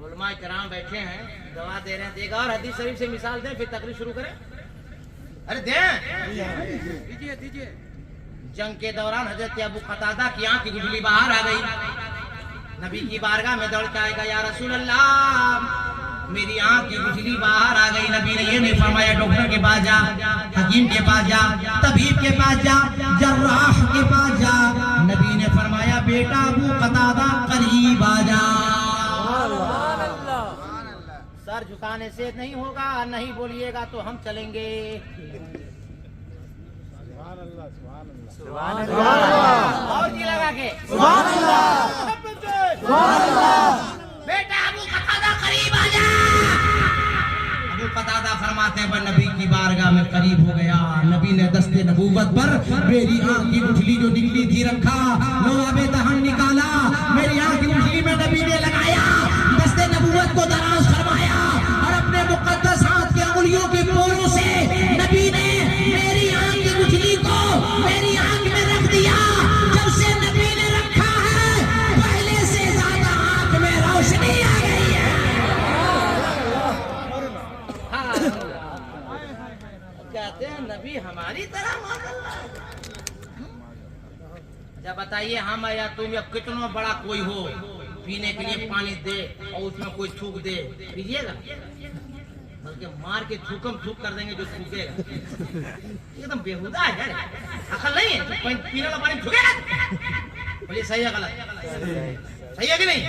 उलमा किराम बैठे हैं, दवा दे रहे हैं, देगा और हदीस शरीफ से मिसाल दें फिर तकरीर शुरू करें। अरे दें, दीजिए। जंग के दौरान हजरत अबू कतादा की आंख की गुठली बाहर आ गई। नबी की बारगाह में दौड़ के आएगा, या रसूल अल्लाह मेरी आंख की गुठली बाहर आ गई। नबी ने ये नहीं फरमाया डॉक्टर के पास जा, हकीम के पास जा, तबीब के पास जा, जर्राह के पास जा। नबी ने फरमाया बेटा अबू कतादा करीब आ जा। सर झुकाने से नहीं होगा, नहीं बोलिएगा तो हम चलेंगे। और जी लगा के बेटा अबू कतादा करीब आ जा। अबू कतादा फरमाते हैं नबी की बारगाह में करीब हो गया। नबी ने दस्ते नबूवत पर मेरी आंख की गुठली जो निकली थी रखा, लवाबे दहन निकाला, मेरी आंख की गुठली में नबी ने लगाया, दस्ते नबूवत को दराज फरमाया और अपने मुकद्दस हाथ की उंगलियों के पोरों से नबी ने मेरी आंख की गुठली को मेरी आंख में रख दिया। जब से नबी ने रखा है पहले से ज्यादा आंख में रोशनी आ गई है। कहते हैं नबी हमारी तरह। जब बताइए हम या तुम या कितना बड़ा कोई हो, पीने के लिए पानी दे और उसमें कोई थूक दे, पीजिएगा? बल्कि मार के थूकम थूक कर देंगे जो थूकेगा। एकदम बेहुदा है यार, अकल नहीं है। पीने वाला पानी थूकेगा? बोलिए सही है गलत? सही है कि नहीं?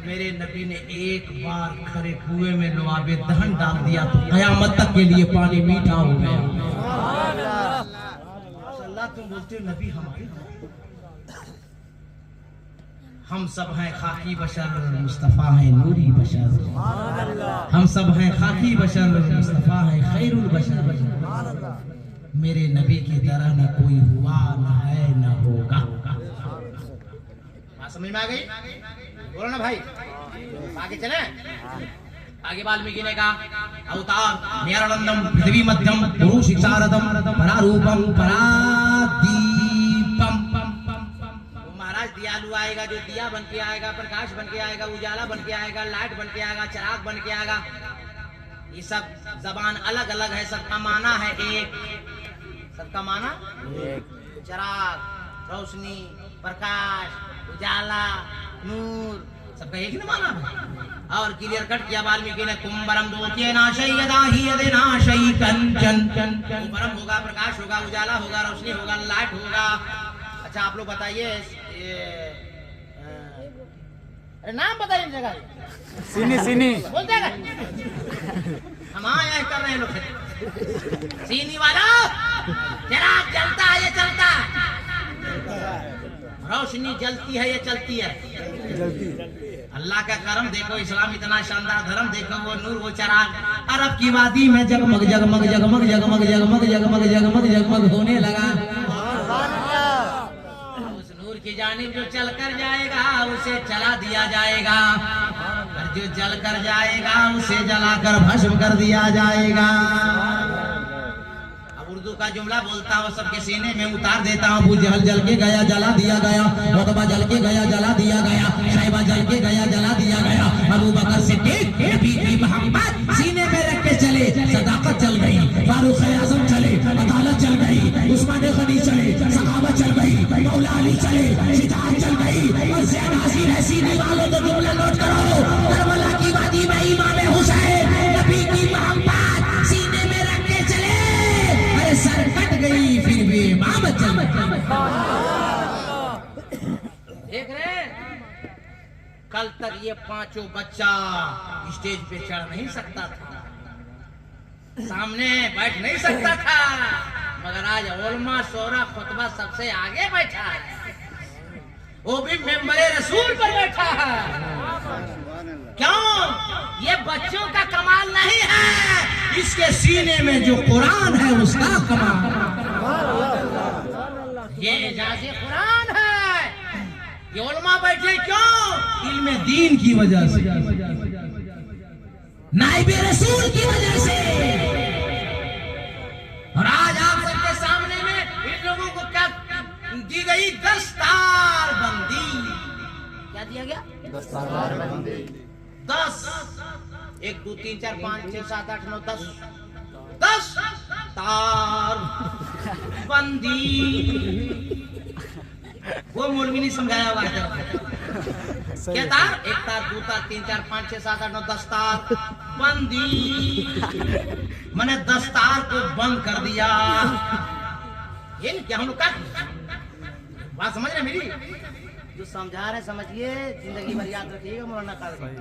मेरे नबी ने एक बार खरे कुएं में लवाबे दहन डाल दिया तो कयामत तक के लिए पानी मीठा हो गया। अल्लाह तुम बोलते हो नबी हमारे। हम सब हैं खाकी बशर, मुस्तफ़ा है नूरी बशर। हम सब हैं खाकी बशर, मुस्तफ़ा है खैरुल बशर। मेरे नबी की तरह न कोई हुआ, न है, न होगा। बात समझ में आ गई? बोलो ना भाई, आगे चले। आगे वाल्मीकि ने कहा अवतार निरानंदम पृथ्वी मध्यम गुरु शिक्षारदम परारूपम परादीपम। महाराज दयालु आएगा, जो दिया बन के आएगा, प्रकाश बन के आएगा, उजाला बन के आएगा, लाइट बन के आएगा, चिराग बन के आएगा। ये सब जबान अलग अलग है, सबका माना है एक। सबका माना एक। चिराग, रोशनी, प्रकाश, उजाला, नूर, सबका एक न माना है। और क्लियर कट किया वाल्मीकि ने, कुंभरम दोत्ये नाशय यदाहि यदि नाशय कंचन। कुंभरम होगा, प्रकाश होगा, उजाला होगा, रोशनी होगा, लाइट होगा। अच्छा आप लोग बताइए, अरे नाम बताइए जगह। सीनी सीनी बोलते हैं हम आए कर रहे हैं लोग। सीनी वाला चिराग जलता है, ये चलता है। रोशनी जलती है, ये चलती है। अल्लाह का करम देखो, इस्लाम इतना शानदार धर्म देखो। वो नूर, वो चिराग अरब की वादी में जगमग जगमग जगमग जगमग जगमग जगमग जगमग जगमग होने लगा। उस नूर की जानिब जो चल कर जाएगा उसे चला दिया जाएगा, और जो जल कर जाएगा उसे जलाकर भस्म कर दिया जाएगा। उर्दू का जुमला बोलता हूँ, सबके सीने में उतार देता हूँ। अबू जहल जल के गया, जला दिया गया। उतबा जल के गया, जला दिया गया। शैबा जल के गया, जला दिया गया। अबू बकर सिद्दीक नबी की मोहब्बत सीने में रख के चले, सदाकत चल गई। फारूक आजम चले, अदालत चल गई। उस्मान गनी चले, सखावत चल गई। मौला अली चले, शिजाअत चल गई। और ज़ैनासी रहसी वालों तो जुमला नोट करो। करबला की वादी में इमाम हुसैन नबी की मोहब्बत सीने में रख के चले। सर कट गई फिर भी इमामत चल गई। देख रहे, कल तक ये पांचों बच्चा स्टेज पे चढ़ नहीं सकता था, सामने बैठ नहीं सकता था, मगर आज उलमा शोरा खुतबा सबसे आगे बैठा है। वो भी मेंबरे रसूल पर बैठा है। क्यों? ये बच्चों का कमाल नहीं है, इसके सीने में जो कुरान है उसका कमाल। ये इजाज़े कुरान है। ये उलमा बैठे क्यों? इल्मे दीन की वजह से, नाइबे रसूल की वजह से। और आज आप सबके सामने में इन लोगों को क्या दी गई? दस्तार बंदी। क्या दिया गया? दस्तार बंदी। 10 1 2 3 4 5 6 7 8 9 10 तार बंदी। वो मौलवी नहीं समझाया हुआ है। क्या तार? 1 तार 2 तार 3 4 5 6 7 8 9 10 तार बंदी। मैंने दस्तार को बंद कर दिया। ये नहीं क्या हम लोग का बात समझ रहे मेरी? जो समझा रहे समझिए, जिंदगी भर याद रखिएगा। मौलाना काजी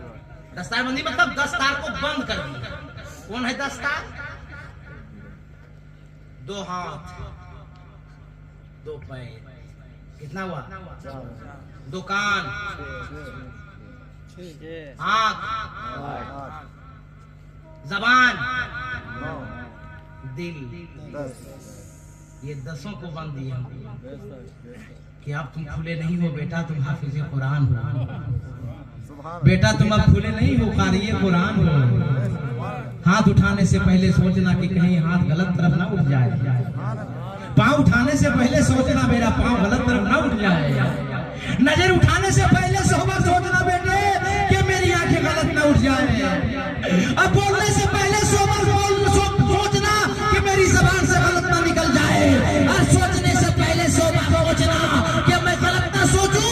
दस्तार बंदी मतलब दस्तार को बंद कर दिया। कौन है दस्तार? 2 हाथ 2 पैर, कितना हुआ? 2 कान, आँख, जबान, दिल, ये 10 को बंद दिया कि अब तुम खुले नहीं हो बेटा, तुम हाफिज़े कुरान हो बेटा, तुम अब खुले नहीं हो, क़ारिए कुरान हो। हाथ उठाने से पहले सोचना कि कहीं हाथ गलत तरफ ना उठ जाए। पाँव उठाने से पहले सोचना मेरा पाँव गलत तरफ ना उठ जाए। नजर उठाने से पहले सोचना बेटे कि मेरी आंखें गलत ना उठ जाए। अब बोलने से पहले सोचना कि मेरी जबान से गलत ना निकल जाए। और सोचने से पहले सोचना कि मैं गलत ना सोचूं,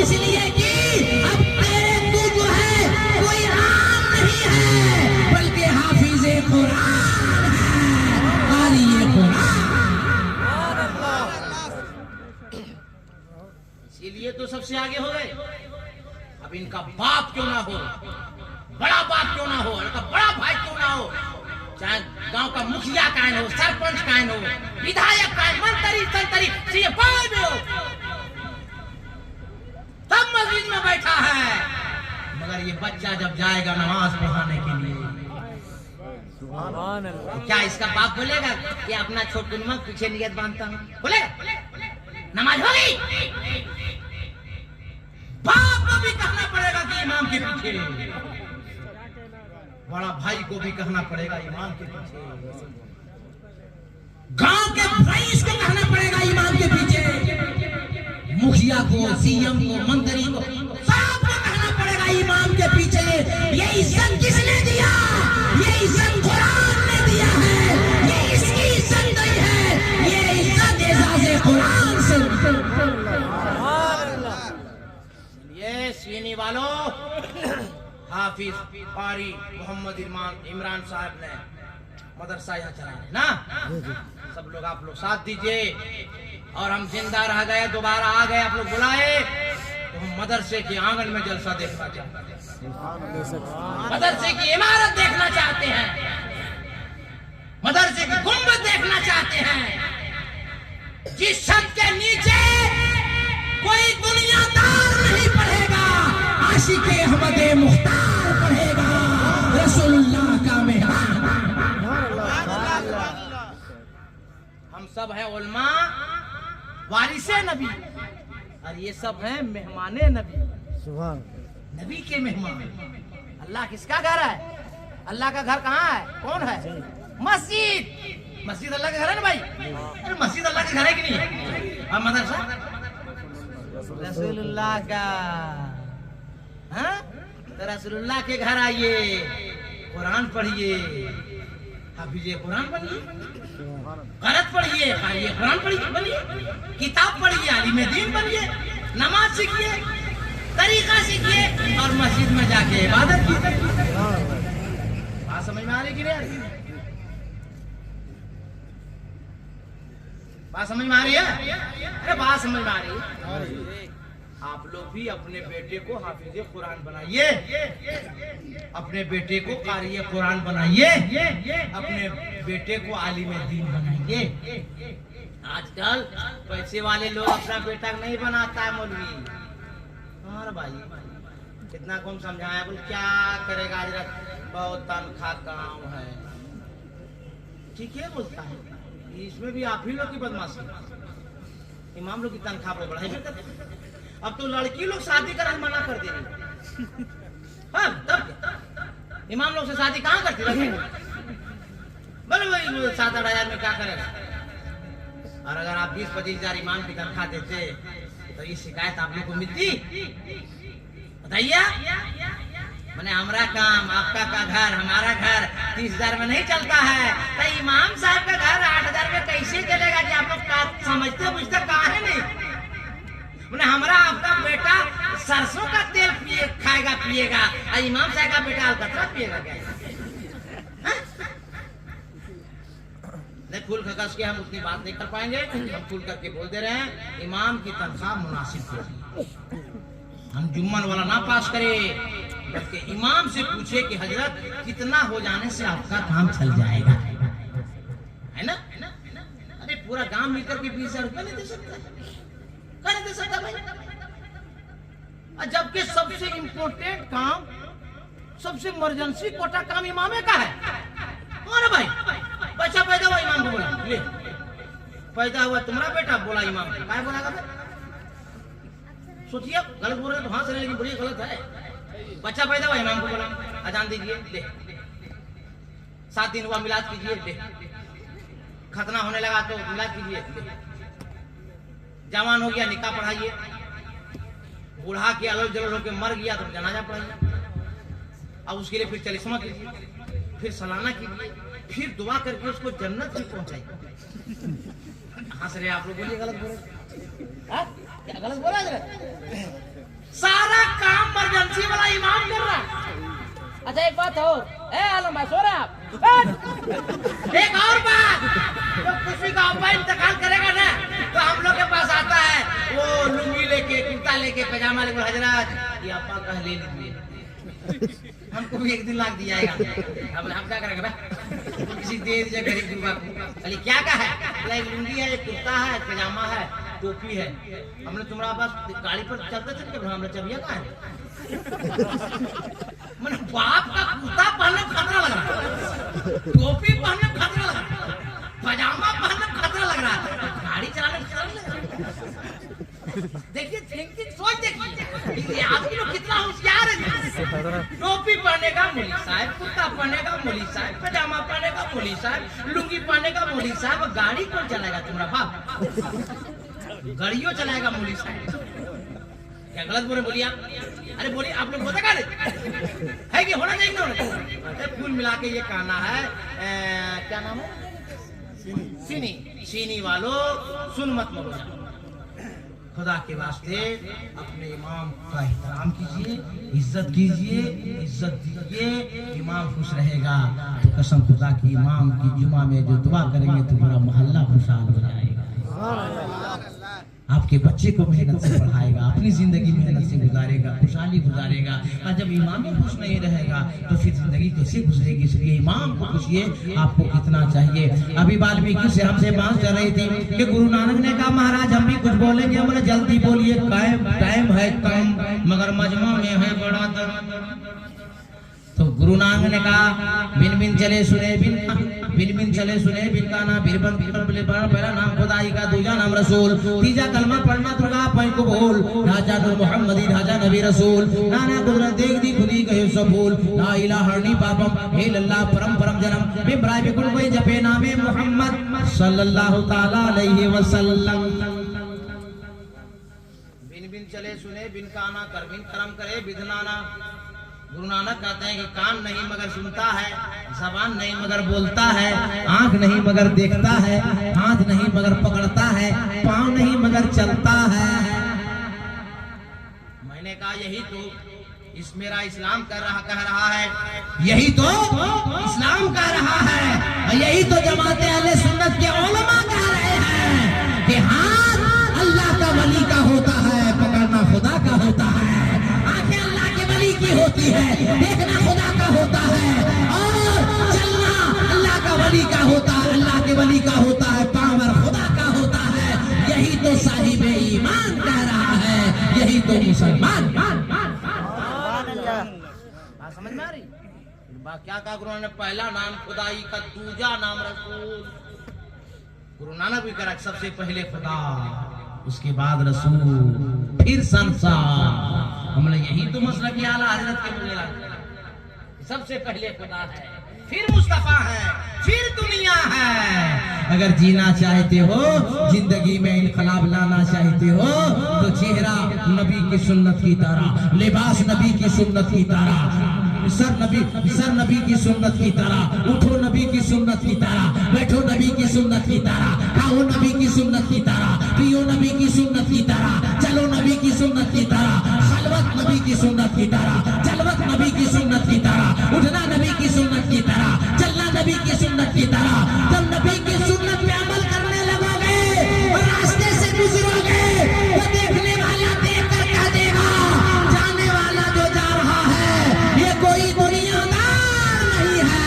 इसलिए कि अब तेरे तू जो है कोई आम नहीं है, बल्कि हाफिज़े कुरान है, क़ारिए कुरान। इसीलिए तो सबसे आगे हो गए। अब इनका बाप क्यों ना हो, बड़ा बाप क्यों ना हो, इनका बड़ा भाई क्यों ना हो, चाहे गांव का मुखिया कायन हो, सरपंच कायन हो, विधायक कायन, मंत्री संतरी सीए में हो, तब मस्जिद में ये बच्चा जब जाएगा नमाज पढ़ाने के लिए, क्या इसका बाप बोलेगा कि अपना छोटुनमा पीछे नियत बांधता हूँ? बोलेगा? नमाज हो गई, बाप को भी कहना पड़ेगा कि इमाम के पीछे, बड़ा भाई को भी कहना पड़ेगा इमाम के पीछे, गांव के रईस को कहना पड़ेगा इमाम के पीछे, मुखिया को, सीएम को, मंत्री को, सबको कहना पड़ेगा इमाम के पीछे। ये इज्जत किसने दिया? ये इज्जत कुरान ने दिया है, ये इसकी इज्जत नहीं है, ये इज्जत एजाज़े कुरान से। ये सीनी वालों, हाफिज कारी मोहम्मद इमरान साहब ने मदरसा यहाँ चलाया ना, सब लोग आप लोग साथ दीजिए। और हम जिंदा रह गए, दोबारा आ गए, आप लोग बुलाए तो हम मदरसे के आंगन में जलसा देखना चाहते हैं, मदरसे की इमारत देखना चाहते हैं, मदरसे की गुंबद देखना चाहते हैं, जिस छत के नीचे कोई दुनियादार नहीं पढ़ेगा, आशिक़े अहमद मुख्तार पढ़ेगा, रसूलुल्लाह का मेहमान। हम सब हैं उलमा वारिसे नबी, और ये सब हैं मेहमाने नबी, नबी के मेहमान। अल्लाह किसका घर है? अल्लाह का घर कहाँ है? कौन है? मस्जिद। मस्जिद अल्लाह का घर है ना भाई? अरे मस्जिद अल्लाह का घर है कि नहीं? और मदरसा रसूलुल्लाह का। हाँ, तो रसूलुल्लाह के घर आइए, कुरान पढ़िए, हाफिज़े कुरान बनिए, गलत पढ़िए, कुरान पढ़िए, बनिए, किताब पढ़िए, आलिम दीन बनिए, नमाज सीखिए, तरीका सीखिए, और मस्जिद में जाके इबादत कीजिए। बात समझ में आ रही कि नहीं? बात समझ में आ रही है? अरे बात समझ में आ रही है। आप लोग भी अपने बेटे को हाफिज़े कुरान बनाइए, अपने बेटे को कारी कुरान बनाइए, अपने बेटे को आलिम दीन बनाइए। आजकल पैसे वाले लोग अपना बेटा नहीं बनाता है मौलवी। और भाई कितना कम समझाया, बोल क्या करेगा, बहुत तनख्वाह काम है, ठीक है बोलता है। इसमें भी आप ही लोग की बदमाशी, इमाम लोग की तनख्वाह पर बढ़ाई। अब तो लड़की लोग शादी करना मना कर दे रही। हाँ, तब इमाम लोग से शादी कहाँ करती है? बोले भाई 7-8 हजार में क्या करेगा? और अगर आप 20-25 हजार इमाम की तनख्वाह देते तो ये शिकायत आप लोग को मिलती? बताइए। मैंने हमारा काम, आपका का घर, हमारा घर 30 हजार में नहीं चलता है, तो इमाम साहब का घर 8 हजार में कैसे चलेगा? कि आप लोग समझते बुझते कहाँ है नहीं? मैंने हमारा आपका बेटा सरसों का तेल खाएगा पिएगा, और इमाम साहब का बेटा अलकतरा पिएगा क्या? नहीं, फूल खकस के हम उतनी बात नहीं कर पाएंगे, हम फूल करके बोल दे रहे हैं, इमाम की तनख्वाह मुनासिब होगी। हम जुम्मन वाला ना पास करें, बल्कि इमाम से पूछे कि हजरत कितना हो जाने से आपका काम चल जाएगा, है ना? अरे पूरा गांव मिलकर के 20,000 रुपये नहीं दे सकता, नहीं दे सकता भाई। जबकि सबसे इम्पोर्टेंट काम, सबसे इमरजेंसी कोटा काम इमामे का है। और भाई बच्चा पैदा हुआ, इमाम को बोला, ले पैदा हुआ तुम्हारा बेटा, बोला इमाम को, क्या बोला? सोचिए, गलत बोल रहे तो हाँ सर, लेकिन बड़ी गलत है। बच्चा पैदा हुआ, इमाम को बोला अजान दीजिए, ले 7 दिन हुआ मिलाद कीजिए, ले खतना होने लगा तो मिलाद कीजिए, ले जवान हो गया निकाह पढ़ाइए, बूढ़ा के अलोल जलोल होकर मर गया तो जनाजा पढ़ाइए, अब उसके लिए फिर चलिस्मा कीजिए, फिर सलाना कीजिए, फिर दुआ करके उसको जन्नत भी पहुंचाइए। हंस रहे आप लोग, बोलिए गलत बोल रहे, क्या गलत बोला जरा? सारा काम इमरजेंसी वाला इमाम कर रहा है। अच्छा एक बात हो, आलम भाई सो रहे आप? एक और बात, तो किसी का अब्बा इंतकाल करेगा ना तो हम लोग के पास आता है, वो लुंगी लेके, कुर्ता लेके, पैजामा लेके, हजरत ये अब्बा कह ले लीजिए, हमको भी एक दिन लाग दिया जाएगा। हम क्या करेंगे भाई? किसी दे दीजिए गरीब गुरबा को। अरे क्या का है? एक लुंगी है, एक कुर्ता है, पैजामा है, टोपी है। हमने तुम्हारा पास गाड़ी पर चलते चलते हमने चबिया कहा है मैंने बाप का कुर्ता पहनने खतरा लग रहा है, टोपी पहनने खतरा लग रहा है, पजामा पहनने खतरा लग रहा है, गाड़ी चलाने खतरा लग रहा है। देखिए थिंकिंग सोच देखिए आदमी लोग कितना होशियार है। टोपी पहने का मौलवी साहब, कुर्ता पहने का मौलवी साहब, पजामा पहने का मौलवी साहब, लुंगी पहने का मौलवी साहब, गाड़ी कौन चलाएगा तुम्हारा बाप? गाड़ियों चलाएगा मौलवी साहब। क्या गलत बोले बोलिए आप? अरे बोलिए आप लोग होता है कि होना चाहिए ना? फूल मिला के ये कहना है क्या नाम है? सीनी वालों सुन मत मरो। खुदा के वास्ते अपने इमाम का एहतराम कीजिए, इज्जत कीजिए, इज्जत दीजिए, इमाम खुश रहेगा तो कसम खुदा की इमाम की जुमा में जो दुआ करेंगे तो पूरा मोहल्ला खुशहाल हो जाएगा। आपके बच्चे को मेहनत से पढ़ाएगा, अपनी जिंदगी मेहनत से गुजारेगा, खुशहाली गुजारेगा। और जब इमाम ही खुश नहीं रहेगा तो फिर जिंदगी कैसे गुजरेगी? इसलिए इमाम को पूछिए आपको कितना चाहिए। अभी वाल्मीकि से हमसे बात चल रही थी कि गुरु नानक ने कहा महाराज हम भी कुछ बोलेंगे, हमारे जल्दी बोलिए, टाइम है कम मगर मजमा में है बड़ा दर्द। तो गुरु नानक ने कहा बिन बिन चले सुने बिन चले सुने बिन का नाम बिरबन पहला नाम खुदाई का, दूजा नाम रसूल, तीजा कलमा पढ़ना दुर्गा पाई को बोल, राजा नूर मोहम्मदी राजा नबी रसूल, नाना कुदरत देख दी खुदी गए सबूल, ला इलाहा हरनी पापम हे लल्लाह परम परम जन्म में बराए बिकुल कोई जपे नामे मोहम्मद सल्लल्लाहु ताला अलैहि वसल्लम। बिन बिन चले सुने बिन काना कर बिन करम करे बिधनाना। गुरु नानक कहते हैं कि कान नहीं मगर सुनता है, जबान नहीं मगर बोलता है, आंख नहीं मगर देखता है, हाथ नहीं मगर पकड़ता है, पांव नहीं मगर चलता है। मैंने कहा यही तो इस मेरा इस्लाम कह रहा है, यही तो इस्लाम कह रहा है, यही तो जमाते अहले सुन्नत के उलमा कह रहे हैं कि हाथ अल्लाह का वली का होता है, पकड़ना खुदा का होता है, की होती है, देखना खुदा का होता है, और चलना अल्लाह का वली का होता है, अल्लाह के वली का होता है, पावर खुदा का होता है। यही तो साहिब ईमान कह रहा है, यही तो मुसलमान। समझ में आ रही क्या कहा गुरु ने? पहला नाम खुदाई का, दूजा नाम रसूल। गुरु नानक भी करा सबसे पहले खुदा, उसके बाद रसूल, फिर संसार। हमने यही तो मसला किया आला हजरत के मिला, सबसे पहले खुदा है, फिर मुस्तफा है, फिर दुनिया है। अगर जीना चाहते हो, जिंदगी में इनकलाब लाना चाहते हो तो चेहरा नबी की सुन्नत की तरह, लिबास नबी की सुन्नत की तरह, सर नबी की सुन्नत की तरह, उठो नबी की सुन्नत की तरह, बैठो नबी की सुन्नत की तरह, खाओ नबी की सुन्नत की तरह, पियो नबी की सुन्नत की तरह, चलो नबी की सुन्नत की तरह, खलवत नबी की सुन्नत की तरह, जलवत नबी की सुन्नत की तरह, उठना नबी की सुन्नत की तरह, चलना नबी की सुन्नत की तरह। जब नबी की सुन्नत पे अमल करने लगोगे और रास्ते से गुजरोगे तो देखने वाला देख कर कह देगा जाने वाला जो जा रहा है ये कोई दुनियादार नहीं है,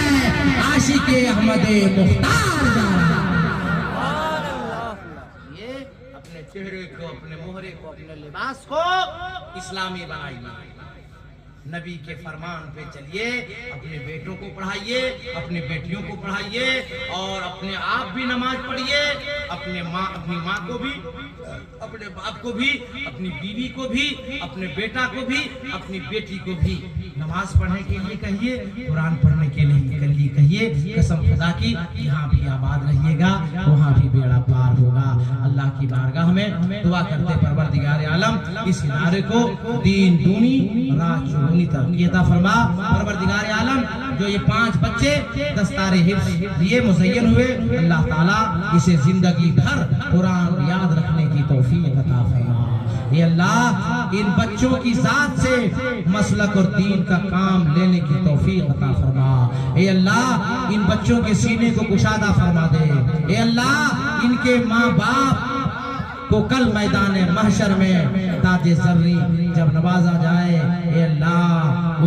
आशिके अहमदे मुख्तार जा रहा है। ये अपने चेहरे को, अपने मोहरे को, अपने लिबास को इस्लामी बनाइए, नबी के फरमान पे चलिए, अपने बेटों को पढ़ाइए, अपनी बेटियों को पढ़ाइए, और अपने आप भी नमाज पढ़िए, अपनी माँ को भी, अपने बाप को भी, अपनी बीवी को भी, अपने बेटा को भी, अपनी बेटी को भी नमाज पढ़ने के लिए कहिए, कुरान पढ़ने के लिए कहिए। कसम खुदा की यहाँ भी आबाद रहिएगा, वहाँ भी बेड़ा पार होगा। अल्लाह की बारगाह में दुआ करते परवरदिगार आलम इस इदारे को दीन दूनी रात चुगनी तरबियत फरमा। परवरदिगार आलम जो ये 5 बच्चे दस्तारे हिफ्ज़ दिए मुज़य्यन हुए, अल्लाह ताला इसे जिंदगी भर कुरान याद रखने की तौफीक अता फरमा। ये अल्लाह इन बच्चों की जात से मसलक और दीन का काम लेने की तौफीक अता फरमा। ये अल्लाह इन बच्चों के सीने को कुशादा फरमा दे। ये अल्लाह इनके माँ बाप तो कल मैदान महशर में ताजे जर्री जब नवाजा जाए, ये अल्लाह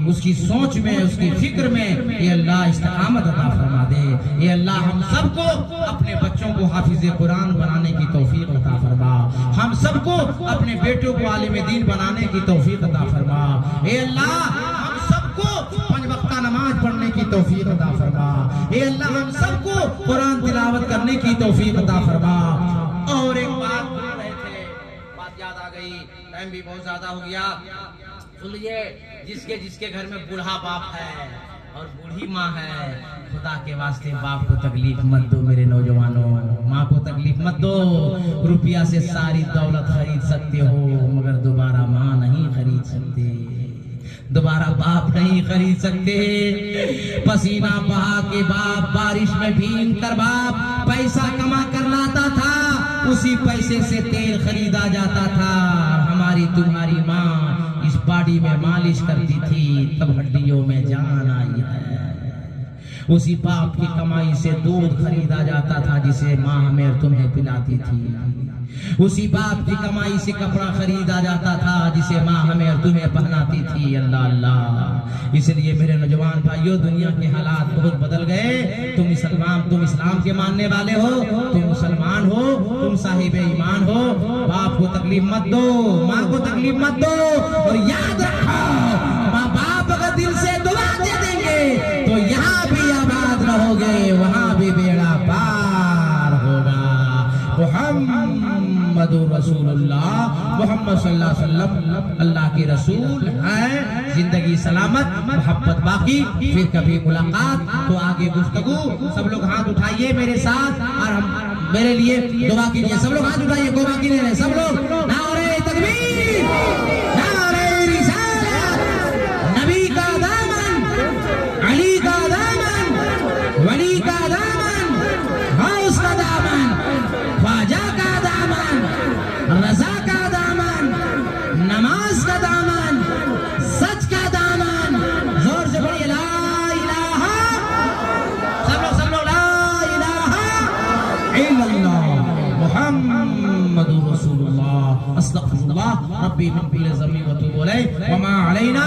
उसकी सोच में, उसकी फिक्र में ये अल्लाह इस्तिकामत अता फरमा दे। ये अल्लाह हम सबको अपने बच्चों को हाफिज कुरान बनाने की तौफीक अता फरमा, हम सबको अपने बेटों को आलिम दीन बनाने की तौफीक अता फरमा। ये अल्लाह हम सबको 5 वक्त नमाज पढ़ने की तौफीक अता फरमा। ये अल्लाह हम सबको कुरान तिलावत करने की तौफीक अता फरमा। और एक बात बोल रहे थे, बात याद आ गई, टाइम भी बहुत ज्यादा हो गया। सुन लीजिए, जिसके घर में बूढ़ा बाप है और बूढ़ी माँ है, खुदा के वास्ते बाप को तकलीफ मत दो मेरे नौजवानों, माँ को तकलीफ मत दो। रुपया से सारी दौलत खरीद सकते हो मगर दोबारा माँ नहीं खरीद सकते, दोबारा बाप नहीं खरीद सकते। पसीना बहा के बाप, बारिश में भीग कर बाप पैसा कमा कर लाता था, उसी पैसे से तेल खरीदा जाता था। हमारी तुम्हारी माँ इस बॉडी में मालिश करती थी, तब हड्डियों में जान आई है। उसी बाप की कमाई से दूध खरीदा जाता था जिसे माँ हमें और तुम्हें पिलाती थी। उसी बाप की कमाई से कपड़ा खरीदा जाता था जिसे माँ हमें और तुम्हें पहनाती थी। अल्लाह अल्लाह। इसलिए मेरे नौजवान भाइयों, दुनिया के हालात बहुत बदल गए। तुम इस्लाम के मानने वाले हो, तुम मुसलमान हो, तुम साहिब ईमान हो, बाप को तकलीफ मत दो, माँ को तकलीफ मत दो। और याद रखो, माँ बाप अगर दिल से दुआ दे देंगे तो यहाँ भी आबाद रहोगे, वहाँ भी बेड़ा पार होगा। मुहम्मद रसूलुल्लाह, मोहम्मद सल्लल्लाहु अलैहि वसल्लम अल्लाह के रसूल हैं। जिंदगी सलामत, मोहब्बत बाकी, फिर कभी मुलाकात। तो आगे गुफ्तगू। सब लोग हाथ उठाइए मेरे साथ और हम मेरे लिए दुआ कीजिए। सब लोग हाथ उठाइए, कोई बाकी नहीं रहे। सब लोग नारे तकबीर, नारे रिसालत, नबी का दामन, अली का दामन, वली का दामन, गौस का दामन, ख्वाजा का दामन, रजा का दामन, नमाज का दामन, सच का दामन। जोर से बोलिए ला इलाहा, सब लोग ला इलाहा इल्लल्लाह मुहम्मदुर रसूलुल्लाह। अस्तगफिरुल्लाह रब्बी मिन कुल्ली ज़म्बि व अतूबु इलैहि व मा अलैना।